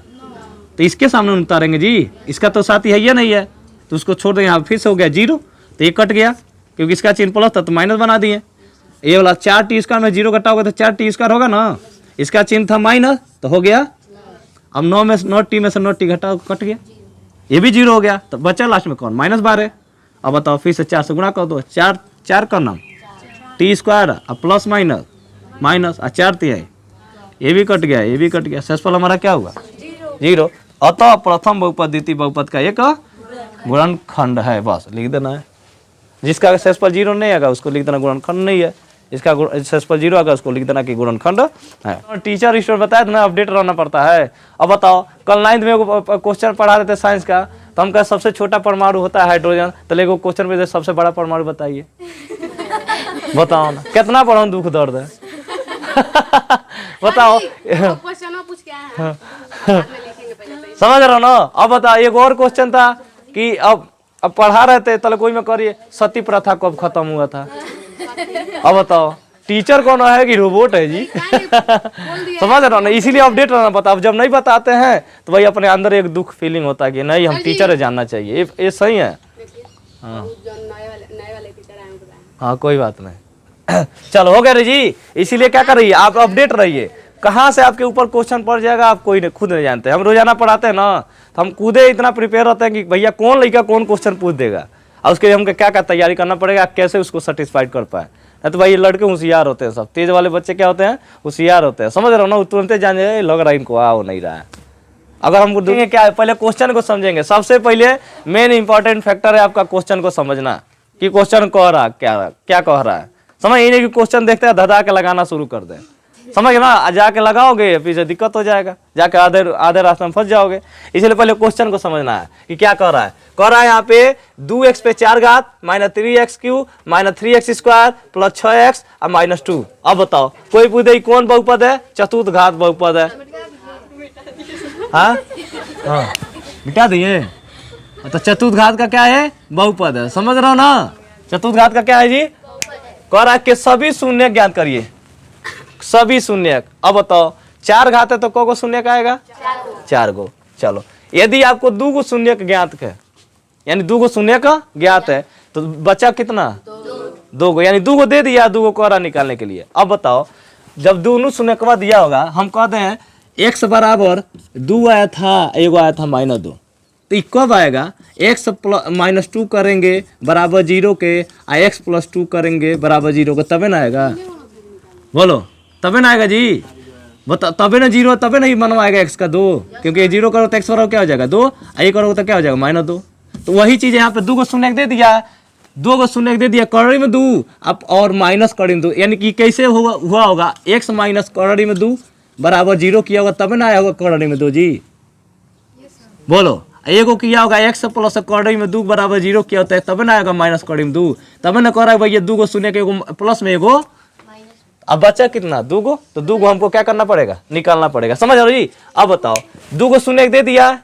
Speaker 1: तो इसके सामने उतारेंगे जी, इसका तो साथ ही है या नहीं है, तो उसको छोड़ देंगे, यहाँ फिर से हो गया 0, तो ये कट गया क्योंकि इसका चिन्ह प्लस था तो माइनस बना दिए। ये वाला 4t स्क्वायर में 0 कटा होगा तो 4t स्क्वायर होगा ना, इसका चिन्ह था माइनस तो हो गया। अब 9 में 9t में से 9t घटा, कट गया, ये भी 0 हो गया, तो बचा लास्ट में कौन, -12। अब बताओ फिर से 4 से गुणा कर दो, 4 का नाम टी स्क्वायर और प्लस माइनस और 4 तिहाई, ये भी कट गया, ये भी कट गया, शेषफल हमारा क्या हुआ, 0। अतः प्रथम बहुपद द्वितीय बहुपद का एक गुणनखंड है, बस लिख देना है। जिसका शेषफल 0 नहीं आएगा उसको लिख देना गुणनखंड नहीं है, इसका शेषफल 0 आएगा उसको लिख देना कि गुणनखंड है। टीचर स्टूडेंट बताया था ना, अपडेट रहना पड़ता है। अब बताओ कल 9th में क्वेश्चन पढ़ा रहे थे साइंस का, तो हम कहा सबसे छोटा परमाणु होता है हाइड्रोजन, तो लेको क्वेश्चन में सबसे बड़ा परमाणु बताइए, बताओ ना कितना बड़ा दुख दर्द है। बताओ समझ रहे हो ना। अब बताओ एक और क्वेश्चन था कि अब पढ़ा रहे थे तले कोई में करिए, सती प्रथा कब खत्म हुआ था। अब बताओ टीचर कौन है कि रोबोट है जी। समझ रहे हो ना, इसीलिए अपडेट रहना पड़ता है। अब जब नहीं बताते हैं तो भाई अपने अंदर एक दुख फीलिंग होता है कि नहीं हम टीचर है, जानना चाहिए, ये सही है। हाँ कोई बात नहीं, चलो हो गया रे जी। इसीलिए क्या कर रही है, आप अपडेट रहिए, कहाँ से आपके ऊपर क्वेश्चन पड़ जाएगा आप कोई नहीं, खुद नहीं जानते। हम रोजाना पढ़ाते हैं ना, तो हम खुदे इतना प्रिपेयर होते हैं कि भैया कौन लड़का कौन क्वेश्चन पूछ देगा, और उसके लिए हमको क्या क्या तैयारी करना पड़ेगा, कैसे उसको सेटिस्फाइड कर पाए। तो भाई ये लड़के होशियार होते हैं, सब तेज वाले बच्चे क्या होते हैं, होशियार होते हैं। समझ रहे हो ना, तुरंत जान जाए लग रहा है इनको आओ नहीं रहा है। अगर हमको देखेंगे क्या है, पहले क्वेश्चन को समझेंगे। सबसे पहले मेन इंपॉर्टेंट फैक्टर है आपका क्वेश्चन को समझना कि क्वेश्चन कह रहा क्या कह रहा है। समझ ये नहीं कि क्वेश्चन देखते हैं धधा के लगाना शुरू कर दें, समझ ना, जाके लगाओगे पीछे दिक्कत हो जाएगा, जाके आधे रास्ते में फंस जाओगे। इसलिए पहले क्वेश्चन को समझना है कि क्या कह रहा है। कह रहा है यहाँ पे 2x पे 4 घात -3x³ -3x square plus 6x और -2। अब बताओ कोई पूछे कौन बहुपद है, चतुर्थ घात बहुपद है। हाँ मिटा दिए, तो चतुर्थ घात का क्या है, बहुपद है। समझ रहे हो ना, चतुर्थ घात का क्या है जी, कह रहा है कि सभी शून्य ज्ञात करिए, सभी शून्य। अब बताओ 4 घात है तो को शून्य का आएगा, 4 गो। चलो यदि आपको 2 गो शून्य का ज्ञात है, यानी 2 गो शून्य का ज्ञात है, तो बचा कितना, 2 गो, यानी 2 गो दे दिया 2 गो कोहरा निकालने के लिए। अब बताओ जब दोनों शून्य का दिया होगा, हम कहते हैं x बराबर 2 आया था, एगो आया था -2, तो ये कब आएगा, x -2 करेंगे बराबर 0 के, x + 2 करेंगे बराबर 0 के, तबे ना आएगा, बोलो तबे ना आएगा जी। बता तबे ना 0, तबे नहीं बनवाएगा x का 2, क्योंकि 0 करो तो x बराबर क्या हो जाएगा 2, ये करोगे तो क्या हो जाएगा -2। तो वही चीज यहाँ पे 2 गो शून्य दे दिया, 2 गो शून्य दे दिया, कड़ी में 2 अब और माइनस कड़ी में 2, यानी कि कैसे हुआ होगा, x माइनस कड़ी में 2 बराबर 0 किया होगा तबे ना आया होगा कड़ी में 2 जी, बोलो। एगो किया होगा x प्लस कड़ी में 2 बराबर 0 किया होता है तबे ना आएगा माइनस कड़ी में 2, तबे ना कह रहा है भैया 2 गो शून्य के एगो प्लस में एगो अब बचा कितना, 2 गो, तो 2 गो हमको क्या करना पड़ेगा, निकालना पड़ेगा। समझ रहे हो जी। अब बताओ 2 गो शून्य दे दिया है,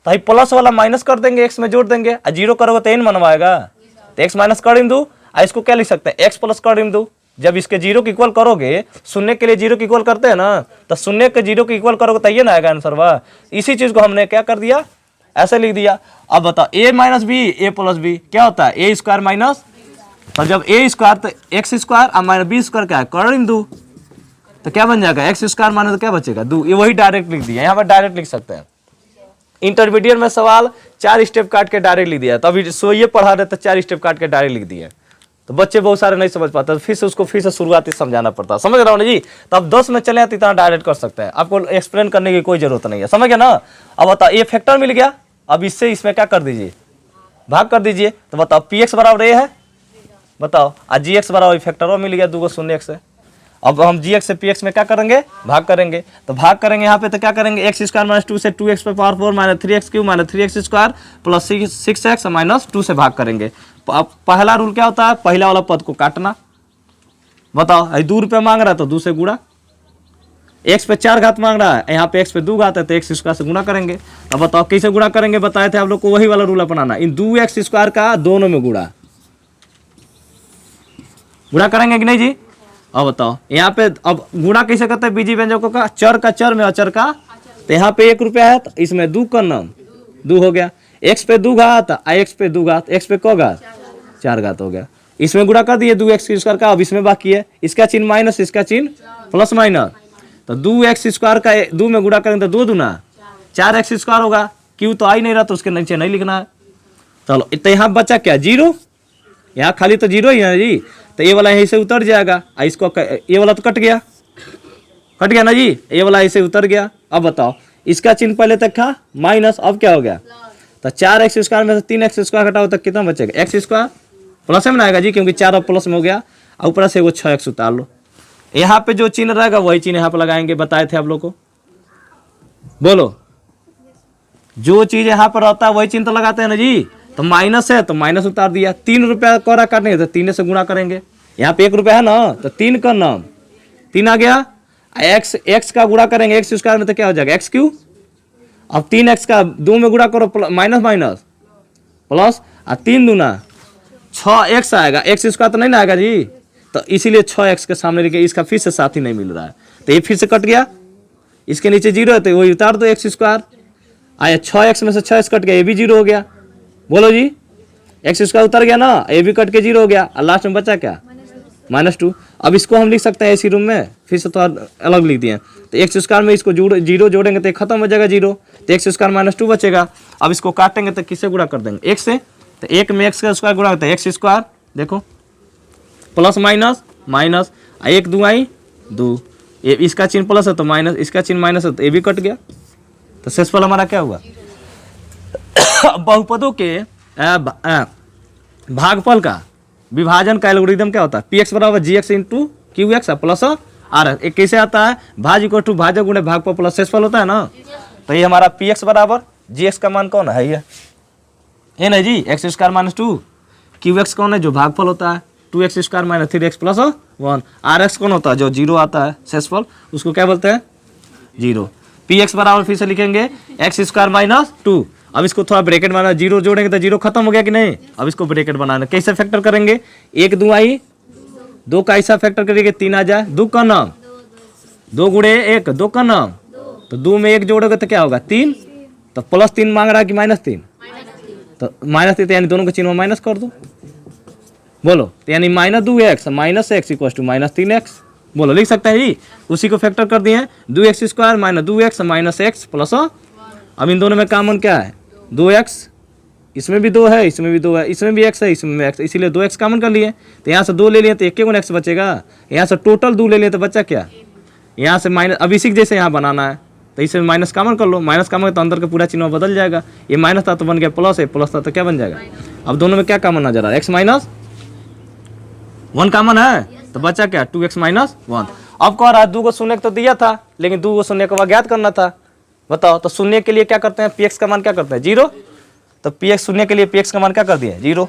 Speaker 1: तो ये प्लस वाला माइनस कर देंगे, एक्स में जोड़ देंगे, और 0 करोगे तो n मनवाएगा, तो एक्स माइनस कर दू, इसको क्या लिख सकते हैं, एक्स प्लस कर दू। जब इसके 0 के इक्वल करोगे, शून्य के लिए 0 के इक्वल करते हैं ना, तो शून्य के 0 के इक्वल करोगे तो ये ना आएगा आंसर। वाह, इसी चीज को हमने क्या कर दिया, ऐसे लिख दिया। अब बताओ a minus B, a plus b क्या होता है, ए स्क्वायर माइनस, तो जब ए स्क्वायर तो एक्स स्क्वायर और माइनस बी स्क्वायर क्या है, कर दू, तो क्या बन जाएगा, एक्स स्क्वायर माइनस तो क्या बचेगा, 2। ये वही डायरेक्ट लिख दिया, यहाँ पर डायरेक्ट लिख सकते हैं। इंटरमीडिएट में सवाल 4 स्टेप काट के डायरेक्ट लिख दिया, तो अभी सो ये पढ़ा रहे तो 4 स्टेप काट के डायरेक्ट लिख दिए, तो बच्चे बहुत सारे नहीं समझ पाते, फिर से उसको फिर से शुरुआती समझाना पड़ता। समझ रहा हूँ ना जी। तो अब 10 में चले तो इतना डायरेक्ट कर सकते हैं, आपको एक्सप्लेन करने की कोई जरूरत नहीं है। समझ गया ना। अब बताओ ये फैक्टर मिल गया, अब इससे इसमें क्या कर दीजिए, भाग कर दीजिए। तो बताओ पी एक्स बराबर ए है, बताओ, और जी एक्स बराबर फैक्टर मिल गया 2 गो शून्य एक्स से। अब हम जी एक्स से पी एक्स में क्या करेंगे, भाग करेंगे, तो भाग करेंगे यहाँ पे, तो क्या करेंगे, एक्स स्क्वायर माइनस 2 से 2x पे power 4 minus 3x cube minus 3x square plus 6x minus 2 से भाग करेंगे। अब पहला रूल क्या होता है, पहला वाला पद को काटना। बताओ 2 रुपये मांग रहा है तो 2 से गुणा, x पे 4 घात मांग रहा है, यहाँ पे x पे 2 घात है तो x स्क्वायर से गुणा करेंगे। अब बताओ कैसे गुणा करेंगे, बताए थे आप लोग को, वही वाला रूल अपनाना, इन 2x स्क्वायर का दोनों में गुणा करेंगे कि नहीं जी। अब बताओ यहाँ पे अब गुणा कैसे करते हैं, बीजी व्यंजकों का, चर का चर में अचर का, तो यहाँ पे 1 रुपया है तो इसमें 2 का नाम 2 हो गया, x पे 2 घात x पे 2 घात, x पे क घात 4 घात हो गया, इसमें गुणा कर दिए 2x स्क्वायर का। अब इसमें बाकी है, इसका चिन्ह माइनस, इसका चिन्ह प्लस माइनस, तो 2x स्क्वायर का 2 में गुणा करेंगे तो 2 दूना 4x स्क्वायर होगा, क्यू तो आ ही नहीं रहा तो उसके नीचे नहीं लिखना है। चलो तो यहाँ बचा क्या, 0, यहाँ खाली तो 0 ही है जी, तो ये वाला यहीं से उतर जाएगा, इसको ये वाला तो कट गया ना जी, ये वाला ऐसे उतर गया। अब बताओ इसका चिन्ह पहले तक था माइनस, अब क्या हो गया, तो 4x स्क्वायर में से 3x स्क्वायर घटाओ तो कितना बचेगा, x स्क्वायर प्लस में आएगा जी, क्योंकि 4 और प्लस में हो गया, और ऊपर से वो 6x उतार लो। यहाँ पे जो चिन्ह रहेगा वही चिन्ह यहाँ पे लगाएंगे, बताए थे आप लोग को, बोलो जो चीज यहाँ पर रहता है वही चिन्ह तो लगाते हैं ना जी। तो माइनस है तो माइनस उतार दिया, 3 रुपया कोरा काटने तो 3 से गुणा करेंगे, यहाँ पे 1 रुपया है ना तो 3 का नाम 3 आ गया, x का गुणा करेंगे x स्क्वायर में तो क्या हो जाएगा x क्यू, अब 3x का 2 में गुणा करो माइनस माइनस प्लस, और 3 दूना 6x आएगा, x स्क्वायर तो नहीं ना आएगा जी, तो इसीलिए 6x के सामने लिखे, इसका फिर से साथ ही नहीं मिल रहा है, तो ये फिर से कट गया, इसके नीचे 0 है तो वही उतार दो x स्क्वायर, आया 6x में से 6x कट गया, ये भी 0 हो गया, बोलो जी, x स्क्वायर उतर गया ना, ये भी कट के 0 हो गया, और लास्ट में बचा क्या, -2। अब इसको हम लिख सकते हैं इसी रूम में, फिर से तो अलग लिख दिए, तो x स्क्वायर में इसको 0 जोड़ेंगे तो खत्म हो जाएगा 0, तो x स्क्वायर -2 बचेगा। अब इसको काटेंगे तो किससे गुणा कर देंगे, 1 से, तो 1 में x का स्क्वायर गुणा करते हैं x स्क्वायर, देखो प्लस माइनस माइनस, 1 2 आई 2, ये इसका चिन्ह प्लस है तो माइनस, इसका चिन्ह माइनस है तो ये भी कट गया, तो शेषफल हमारा क्या हुआ। बहुपदों के भागफल का विभाजन का एल्गोरिथम क्या होता है, पी एक्स बराबर G X into Q X plus R X. कैसे आता है, भाज इक्वल टू भाजक गुणे भागफल प्लस शेषफल होता है ना, तो ये हमारा पी एक्स बराबर जी एक्स का मान कौन है, ये नहीं g, x square -2, q x कौन है जो भागफल होता है, 2x square minus 3x plus 1, r x कौन होता है जो 0 आता है शेषफल, उसको क्या बोलते हैं 0। पी एक्स बराबर फिर से लिखेंगे एक्स स्क्वायर -2, अब इसको थोड़ा ब्रैकेट बनाना, 0 जोड़ेंगे तो 0 खत्म हो गया कि नहीं, अब इसको ब्रैकेट बनाना, कैसे फैक्टर करेंगे, 1 2 आई 2 का ऐसा फैक्टर करेंगे 3 आ जाए, 2 का नाम 2 गुणे 1 2 का नाम, तो 2 में 1 जोड़ोगे तो क्या होगा 3, तो +3 मांग रहा है कि -3, तो -3 यानी दोनों के चिन्ह में माइनस कर दो, बोलो, तो यानी -2x minus x equal to -3x, बोलो लिख सकते हैं जी, उसी को फैक्टर कर दिए, 2x square -2x minus x plus, अब इन दोनों में कॉमन क्या है 2x, इसमें भी 2 है, इसमें भी 2 है, इसमें भी x है, इसमें भी x, इसीलिए 2x कॉमन कर लिए, तो यहाँ से 2 ले लिए तो 1 गुना x बचेगा, यहाँ से टोटल 2 ले लिए तो बच्चा क्या, यहाँ से माइनस, अब इसी जैसे यहाँ बनाना है तो इसे माइनस कॉमन कर लो, माइनस कॉमन तो अंदर का पूरा चिन्ह बदल जाएगा, ये माइनस था तो बन गया प्लस है, प्लस था तो क्या बन जाएगा, अब दोनों में क्या कॉमन नजर आ रहा है, x माइनस 1 कॉमन है, तो बचा क्या 2x माइनस 1। अब कह रहा है 2 को शून्य तो दिया था, लेकिन 2 को शून्य को ज्ञात करना था, बताओ, तो शून्य के लिए क्या करते हैं, px का मान क्या करते हैं 0, तो पी एक्स शून्य के लिए पी एक्स का मान क्या कर दिए 0,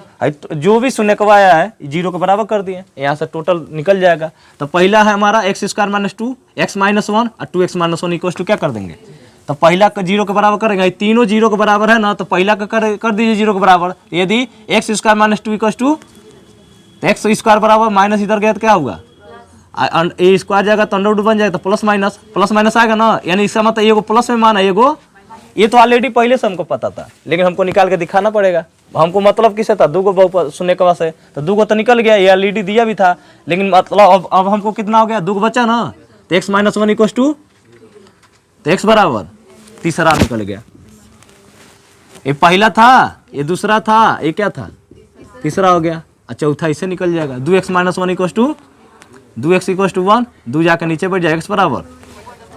Speaker 1: जो भी शून्य का आया है 0 के बराबर कर दिए, यहाँ से टोटल निकल जाएगा। तो पहला है हमारा x square minus 2 x minus 1 और 2x माइनस 1 इक्वल टू क्या कर देंगे, तो पहला का 0 के बराबर करेंगे, तीनों 0 के बराबर है ना, तो पहला का कर दीजिए 0 के बराबर। यदि x square minus 2 equal to, तो एक्स स्क्वायर बराबर माइनस इधर गया तो क्या होगा, ए स्क्वायर जाएगा तो अंडर रूट बन जाएगा, तो प्लस माइनस आएगा ना, यानी इसका मतलब ये प्लस में मान है, ये तो ऑलरेडी पहले से हमको पता था, लेकिन हमको निकाल के दिखाना पड़ेगा। हमको मतलब किसे था, 2 को शून्य के वास्ते, तो 2 को तो निकल गया, ये ऑलरेडी दिया भी था, लेकिन मतलब अब हमको कितना हो गया, 2 बचा ना, तो एक्स माइनस 1 इक्वल टू, तो एक्स बराबर तीसरा निकल गया। ये पहला था, ये दूसरा था, ये क्या था, तीसरा हो गया। अच्छा चौथा इससे निकल जाएगा, 2x minus 1 equal to 2x equal to 1, 2 जाकर नीचे बैठ जाएगा, एक्स बराबर।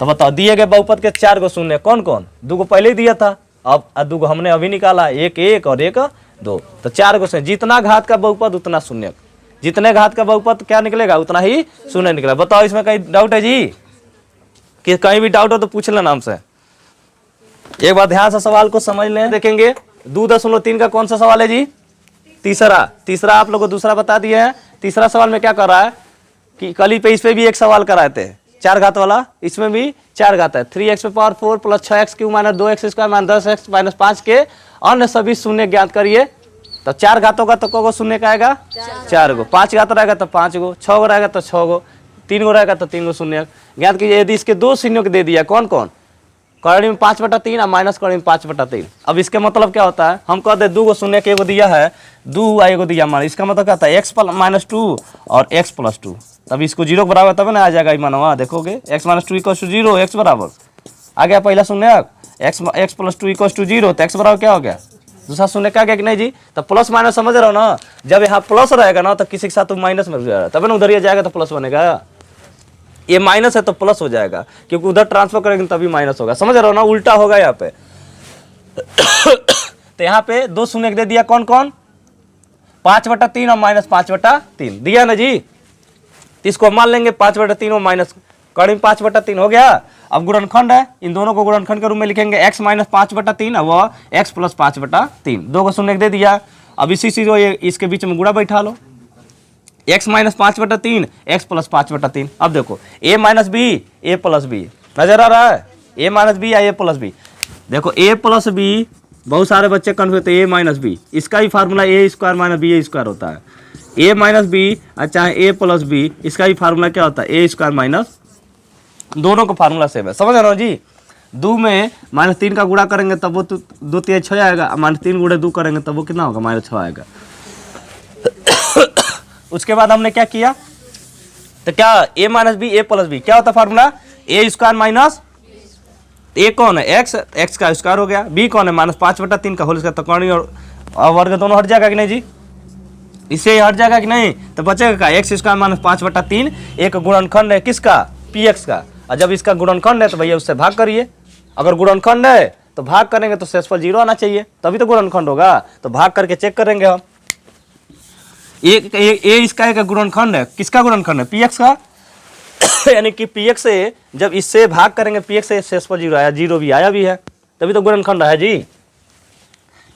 Speaker 1: तो बताओ दिए गए बहुपद के 4 को शून्य कौन कौन, 2 को पहले ही दिया था, अब 2 को हमने अभी निकाला, 1 1 और 1 2, तो 4 को शून्य, जितना घात का बहुपद उतना शून्य, जितने घात का बहुपद क्या निकलेगा उतना ही शून्य निकलेगा। बताओ इसमें कहीं डाउट है जी, कि कहीं भी डाउट हो तो पूछ लेना हमसे। एक बार ध्यान से सवाल को समझ लें, देखेंगे 2.3 का कौन सा सवाल है जी, तीसरा आप लोग को दूसरा बता दिया है। तीसरा सवाल में क्या कर रहा है कि कल ही पे इस पे भी एक सवाल कराए थे 4 घात वाला, इसमें भी 4 घात है, 3x पे power 4 plus 6x cube minus 2x square minus 10x minus 5 के अन्य सभी शून्य ज्ञात करिए। तो 4 घात होगा तो को शून्य का आएगा 4 गो, 5 घात रहेगा तो 5 गो, 6 गो रहेगा तो 6 गो, 3 गो रहेगा तो 3 गो शून्य ज्ञात कीजिए। यदि इसके 2 शून्यों को दे दिया कौन कौन, कड़ी में 5/3 और माइनस कड़ी में 5/3। अब इसके मतलब क्या होता है, हम कहते हैं 2 को शून्य के एगो दिया है, 2 हुआ एगो दिया मान, इसका मतलब क्या होता है x माइनस 2 और x प्लस 2, तब इसको 0 के बराबर तब ना आ जाएगा मानवा, देखोगे x minus 2 equal to 0, x बराबर आ गया पहला शून्य, x प्लस 2 इक्वल टू 0, तो x बराबर क्या हो गया, दूसरा शून्य क्या गया कि नहीं जी। तो प्लस माइनस समझ रहे हो ना, जब यहाँ प्लस रहेगा ना तो किसी के साथ माइनस में जाएगा, तब ना उधर जाएगा तो प्लस बनेगा, ये माइनस है तो प्लस हो जाएगा, क्योंकि उधर ट्रांसफर करेंगे तभी माइनस होगा, समझ रहे हो ना, उल्टा होगा यहाँ पे। तो यहाँ पे 2 शून्य दे दिया कौन कौन, 5/3 और माइनस 5/3 दिया ना जी। इसको मान लेंगे 5/3 और माइनस कड़ी में 5/3 हो गया। अब गुणनखंड है, इन दोनों को गुणनखंड के रूप में लिखेंगे x माइनस 5/3 व x प्लस 5/3, 2 को शून्य दे दिया। अब इसी चीज को इसके बीच में गुणा बैठा लो, x माइनस 5/3 x प्लस 5/3। अब देखो a minus B a plus b, नजर आ रहा है, a माइनस बी या a प्लस बी, देखो a प्लस बी, बहुत सारे बच्चे कन्फ्यूज होते हैं, a माइनस बी, इसका ही formula a square minus B A square होता है, a माइनस बी चाहे a प्लस बी, इसका ही फार्मूला क्या होता है a स्क्वायर माइनस, दोनों का फार्मूला सेम है, समझ रहे हो जी। 2 में -3 का गुणा करेंगे तब वो 2 3 6 आएगा, -3 गुणे 2 करेंगे तब वो कितना होगा -6 आएगा। उसके बाद हमने क्या किया, तो क्या a minus B a plus b क्या होता है formula, a square minus, a कौन है एक्स का स्क्वायर हो गया, बी कौन है -5/3 का होल स्क्वायर, तो कौन और वर्ग दोनों हट जाएगा कि नहीं जी, इससे हट जाएगा कि नहीं, तो बचेगा का एक्स स्क्वायर माइनस 5/3, एक गुणनखंड है किसका पी एक्स का, और जब इसका गुणनखंड है तो भैया उससे भाग करिए, अगर गुणनखंड है तो भाग करेंगे तो शेषफल 0 आना चाहिए, तभी तो गुणनखंड होगा, तो भाग करके चेक करेंगे हम। ए इसका एक गुणनखंड है, किसका गुणनखंड है पी एक्स का, यानी कि पी एक्स से जब इससे भाग करेंगे पी एक्स से शेषफल 0 आया, 0 भी आया भी है, तभी तो गुणनखंड है जी।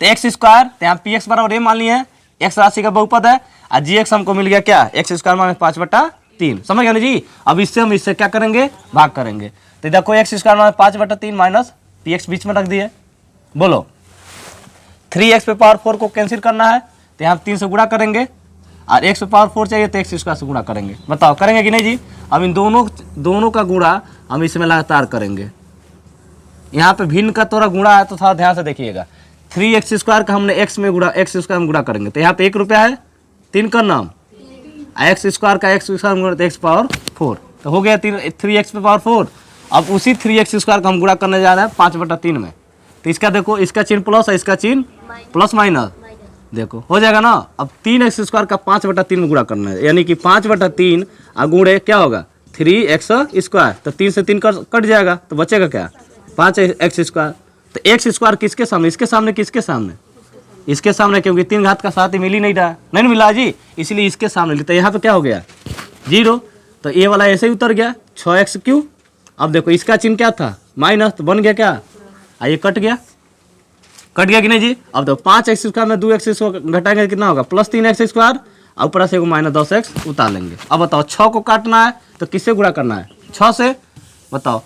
Speaker 1: तो एक्स स्क्वायर, तो यहाँ पी एक्स बराबर ए मान लिया है, एक्स राशि का बहुपद है, और जी एक्स हमको मिल गया क्या एक्स स्क्वायर माइनस 5/3, समझ गया ना जी। अब इससे हम इससे क्या करेंगे, भाग करेंगे, तो देखो X square minus 5/3 minus P X बीच में रख दिए, बोलो 3x पे पावर 4 को कैंसिल करना है, तो यहाँ 3 से गुणा करेंगे, और x पे पावर 4 चाहिए तो x स्क्वायर से गुणा करेंगे, बताओ करेंगे कि नहीं जी। अब इन दोनों का गुणा हम इसमें लगातार करेंगे, यहाँ पे भिन्न का थोड़ा गुणा है तो थोड़ा ध्यान से देखिएगा, 3x स्क्वायर का हमने x में गुणा, x स्क्वायर में गुणा करेंगे, तो यहाँ पे 1 रुपया है, 3 का नाम, x स्क्वायर का x स्क्वायर में गुणा x पावर 4, तो हो गया 3x पे पावर 4। अब उसी 3x स्क्वायर का हम गुणा करने जा रहे हैं 5/3 में, तो इसका देखो, इसका चिन्ह प्लस है, इसका चिन्ह प्लस माइनस, देखो हो जाएगा ना। अब 3x स्क्वायर का 5/3 में गुणा करना है, यानी कि 5/3 गुणे क्या होगा 3x स्क्वायर, तो 3 से 3 कट जाएगा, तो बचेगा क्या 5x स्क्वायर। तो x स्क्वायर किसके सामने, इसके सामने, किसके सामने, इसके सामने, क्योंकि 3 घात का साथ ही मिल ही नहीं रहा, नहीं मिला जी, इसलिए इसके सामने। तो यहाँ पे क्या हो गया 0, तो ये वाला ऐसे ही उतर गया 6x3। अब देखो इसका चिन्ह क्या था माइनस, तो बन गया क्या, ये कट गया, कट गया कि नहीं जी। अब तो 5x स्क्वायर में 2x घटाएंगे कितना होगा, प्लस 3x स्क्वायर, और ऊपर से माइनस 10x उतार लेंगे। अब बताओ 6 को काटना है तो किससे गुणा करना है, 6 से, बताओ।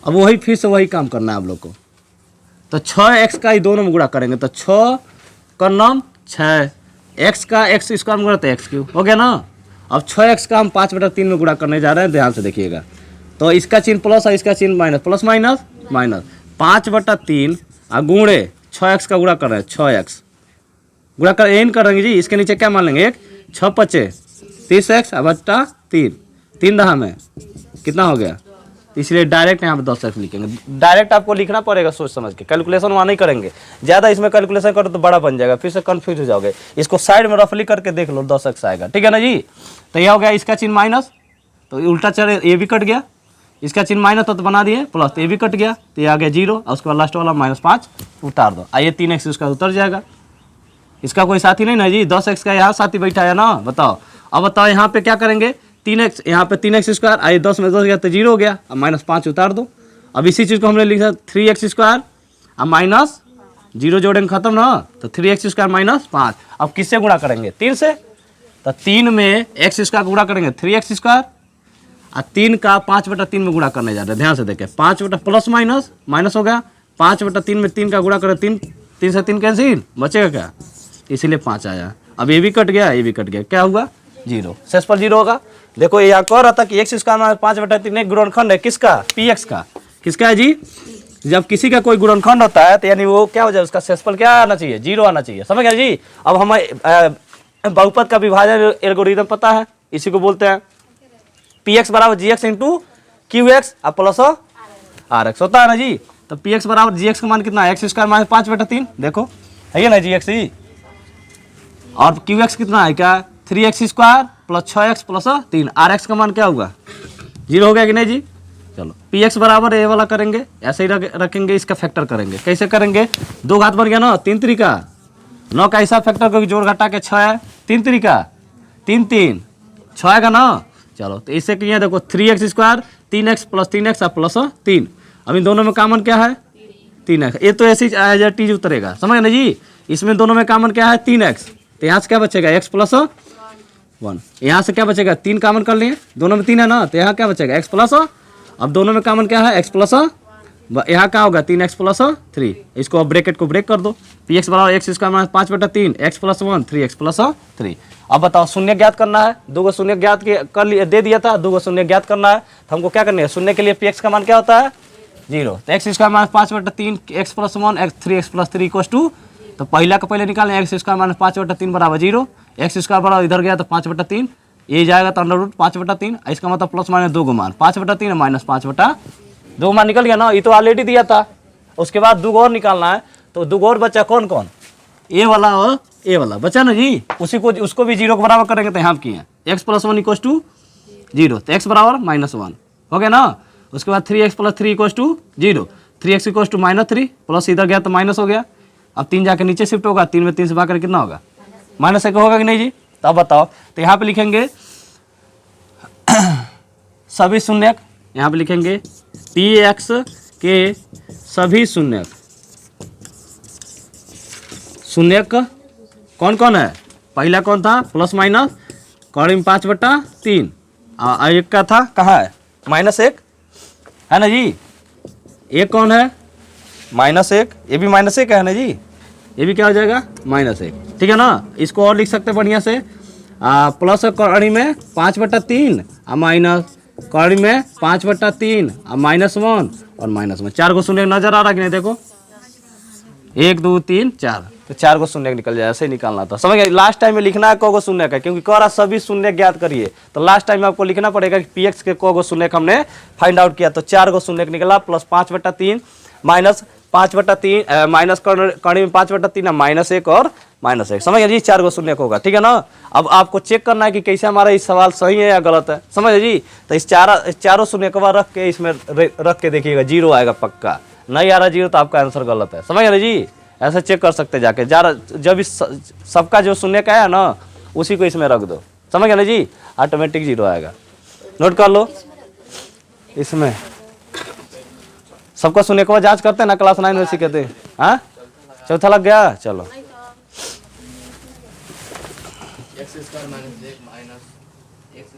Speaker 1: अब वही फिर से वही काम करना है आप लोग को। तो 6x का ही दोनों में गुणा करेंगे, तो 6 का नाम 6, x का x स्क्वायर में गुणा तो x क्यूब हो गया ना। अब 6x का हम 5/3 में गुणा करने जा रहे हैं, ध्यान से देखिएगा। तो इसका चिन्ह प्लस और इसका चिन्ह माइनस, प्लस माइनस माइनस, 5/3 और गुणे 6x का गुणा कर रहे हैं, 6x गुणा कर एन करेंगे जी। इसके नीचे क्या मान लेंगे, 1 6 5 30x बट्टा 3, 3 दहा में कितना हो गया, इसलिए डायरेक्ट यहाँ पे 10x लिखेंगे। डायरेक्ट आपको लिखना पड़ेगा सोच समझ के, कैलकुलेशन वहाँ नहीं करेंगे। ज़्यादा इसमें कैलकुलेशन करो तो बड़ा बन जाएगा, फिर से कंफ्यूज हो जाओगे। इसको साइड में रफली करके देख लो, 10x आएगा, ठीक है ना जी। तो यह हो गया इसका चिन्ह माइनस, तो उल्टा चढ़े ये भी कट गया, इसका चिन्ह माइनस तो बना दिए प्लस, तो ये भी कट गया, तो ये आ गया 0, और उसके बाद लास्ट वाला -5 उतार दो, आइए 3x उसका उतर जाएगा। इसका कोई साथी नहीं ना जी, 10x का यहाँ साथी बैठा है ना, बताओ। अब बताओ यहाँ पे क्या करेंगे, 3x, यहाँ पे 3x स्क्वायर, आइए 10 में 10 गया तो 0 हो गया, अब -5 उतार दो। अब इसी चीज़ को हमने लिखा 3x स्क्वायर अब माइनस 0 जोड़ेंगे खत्म ना, तो 3x स्क्वायर -5। अब किससे गुणा करेंगे, 3 से, तो 3 में x स्क्वायर गुणा करेंगे 3x स्क्वायर, और 3 का 5/3 में गुणा करने जा रहे हैं, ध्यान से देखें। 5 प्लस माइनस माइनस हो गया, 5/3 में 3 का गुणा करें, 3 से 3 कैंसिल, बचेगा क्या, इसीलिए 5 आया। अब ये भी कट गया, ये भी कट गया, क्या हुआ 0, शेष पर 0 होगा। देखो यहाँ कह रहा था कि x स्क्वायर में 5/3 एक गुणनखंड है, किसका, px का, किसका है जी। जब किसी का कोई गुणनखंड होता है तो यानी वो क्या हो जाए, उसका शेषफल क्या आना चाहिए, 0 आना चाहिए, समझ गया जी। अब हमें बहुपद का विभाजन एल्गोरिथम पता है, इसी को बोलते हैं px बराबर gx इंटू qx और प्लस rx होता है ना जी। तो px बराबर gx का मान कितना है, x स्क्वायर -5/3, देखो है ना gx ही, और qx कितना है, क्या 3x square plus 6x plus 3, rx का मान क्या होगा 0 हो गया कि नहीं जी। चलो px बराबर ये वाला करेंगे, ऐसे ही रखेंगे, इसका फैक्टर करेंगे, कैसे करेंगे, 2 घात बन गया ना, 3 तरीका, 9 का हिसाब फैक्टर को जोड़ घटा के 6 है, 3 तरीका 3 3 6 आएगा ना। चलो तो इससे किया देखो 3x square 3x plus 3x plus 3, अब इन दोनों में कॉमन क्या है 3x, ये तो ऐसे ही टीज उतरेगा, समझ ना जी। इसमें दोनों में कॉमन क्या है 3x, तो यहाँ से क्या बचेगा x प्लस 1, यहाँ से क्या बचेगा 3 कॉमन कर लिए, दोनों में 3 है ना, तो यहाँ क्या बचेगा x प्लस, अब दोनों में कॉमन क्या है x प्लस, यहाँ क्या होगा 3x प्लस 3, इसको अब ब्रैकेट को ब्रेक कर दो, px बराबर x square -5/3 x plus 1 3x plus 3। अब बताओ शून्य ज्ञात करना है, 2 गो शून्य ज्ञात कर लिए, दे दिया था, 2 गो शून्य ज्ञात करना है, तो हमको क्या करना है, शून्य के लिए px का मान क्या होता है 0, तो x square -5/3 x plus 1 3x plus 3 equal to, तो पहला का पहले निकालें, x स्क्वायर -5/3 बराबर 0, x स्क्वायर बराबर इधर गया तो 5/3, ये जाएगा तो अंडर रूट 5/3, इसका मतलब प्लस माइनस 2 गो मान, 5/3 माइनस 5/2 मान निकल गया ना, ये तो ऑलरेडी दिया था। उसके बाद 2 और निकालना है, तो 2 और बचा कौन कौन, ए वाला और ए वाला बचा ना जी, उसी को उसको भी 0 के बराबर करेंगे, तो यहाँ किए x प्लस 1 इक्वल टू 0, तो x बराबर -1 हो गया ना। उसके बाद 3x plus 3 equal to 0, 3x equal to -3 plus इधर गया तो माइनस हो गया, अब 3 जाके नीचे शिफ्ट होगा, 3 में 3 से भाग कर कितना होगा -1 होगा कि नहीं जी। तो अब बताओ, तो यहाँ पे लिखेंगे सभी शून्यक, यहाँ पे लिखेंगे px के सभी शून्यक, शून्यक कौन कौन है, पहला कौन था प्लस माइनस कौड़ी में 5/3, एक का था कहाँ है -1 है ना जी, एक कौन है -1, ये भी -1 है ना जी, ये भी क्या हो जाएगा -1, ठीक है ना। इसको और लिख सकते हैं बढ़िया से, प्लस कौड़ी में 5/3 और माइनस कौड़ी में 5/3 और -1 और -1, 4 गो शून्य नजर आ रहा कि नहीं, देखो 1 2 3 4, तो 4 गो शून्य निकल जाए, ऐसे ही निकालना था, समझ गए। लास्ट टाइम में लिखना है को गो शून्य का, क्योंकि कह रहा सभी शून्य ज्ञात करिए, तो लास्ट टाइम में आपको लिखना पड़ेगा कि px के को गो शून्य हमने फाइंड आउट किया, तो 4 गो शून्य निकला, प्लस 5/3 माइनस 5/3 माइनस कड़ी में 5/3 -1 और -1, समझ गए जी, 4 गो शून्य होगा, ठीक है ना। अब आपको चेक करना है कि कैसे हमारा इस सवाल सही है या गलत है, समझ जी। तो इस चारों शून्य को रख के इसमें रख के देखिएगा, 0 आएगा पक्का, नहीं आ रहा 0 तो आपका आंसर गलत है, समझ गए जी। ऐसे चेक कर सकते जाके, जब इस सबका जो शून्य का है ना उसी को इसमें रख दो, समझ गए जी, ऑटोमेटिक 0 आएगा, नोट कर लो। इसमें सबका शून्य को जांच करते हैं ना, क्लास 9 में सीखते हैं, हाँ चौथा लग गया, चलो।
Speaker 3: एक्स स्क्वायर माइनस एक माइनस एक्स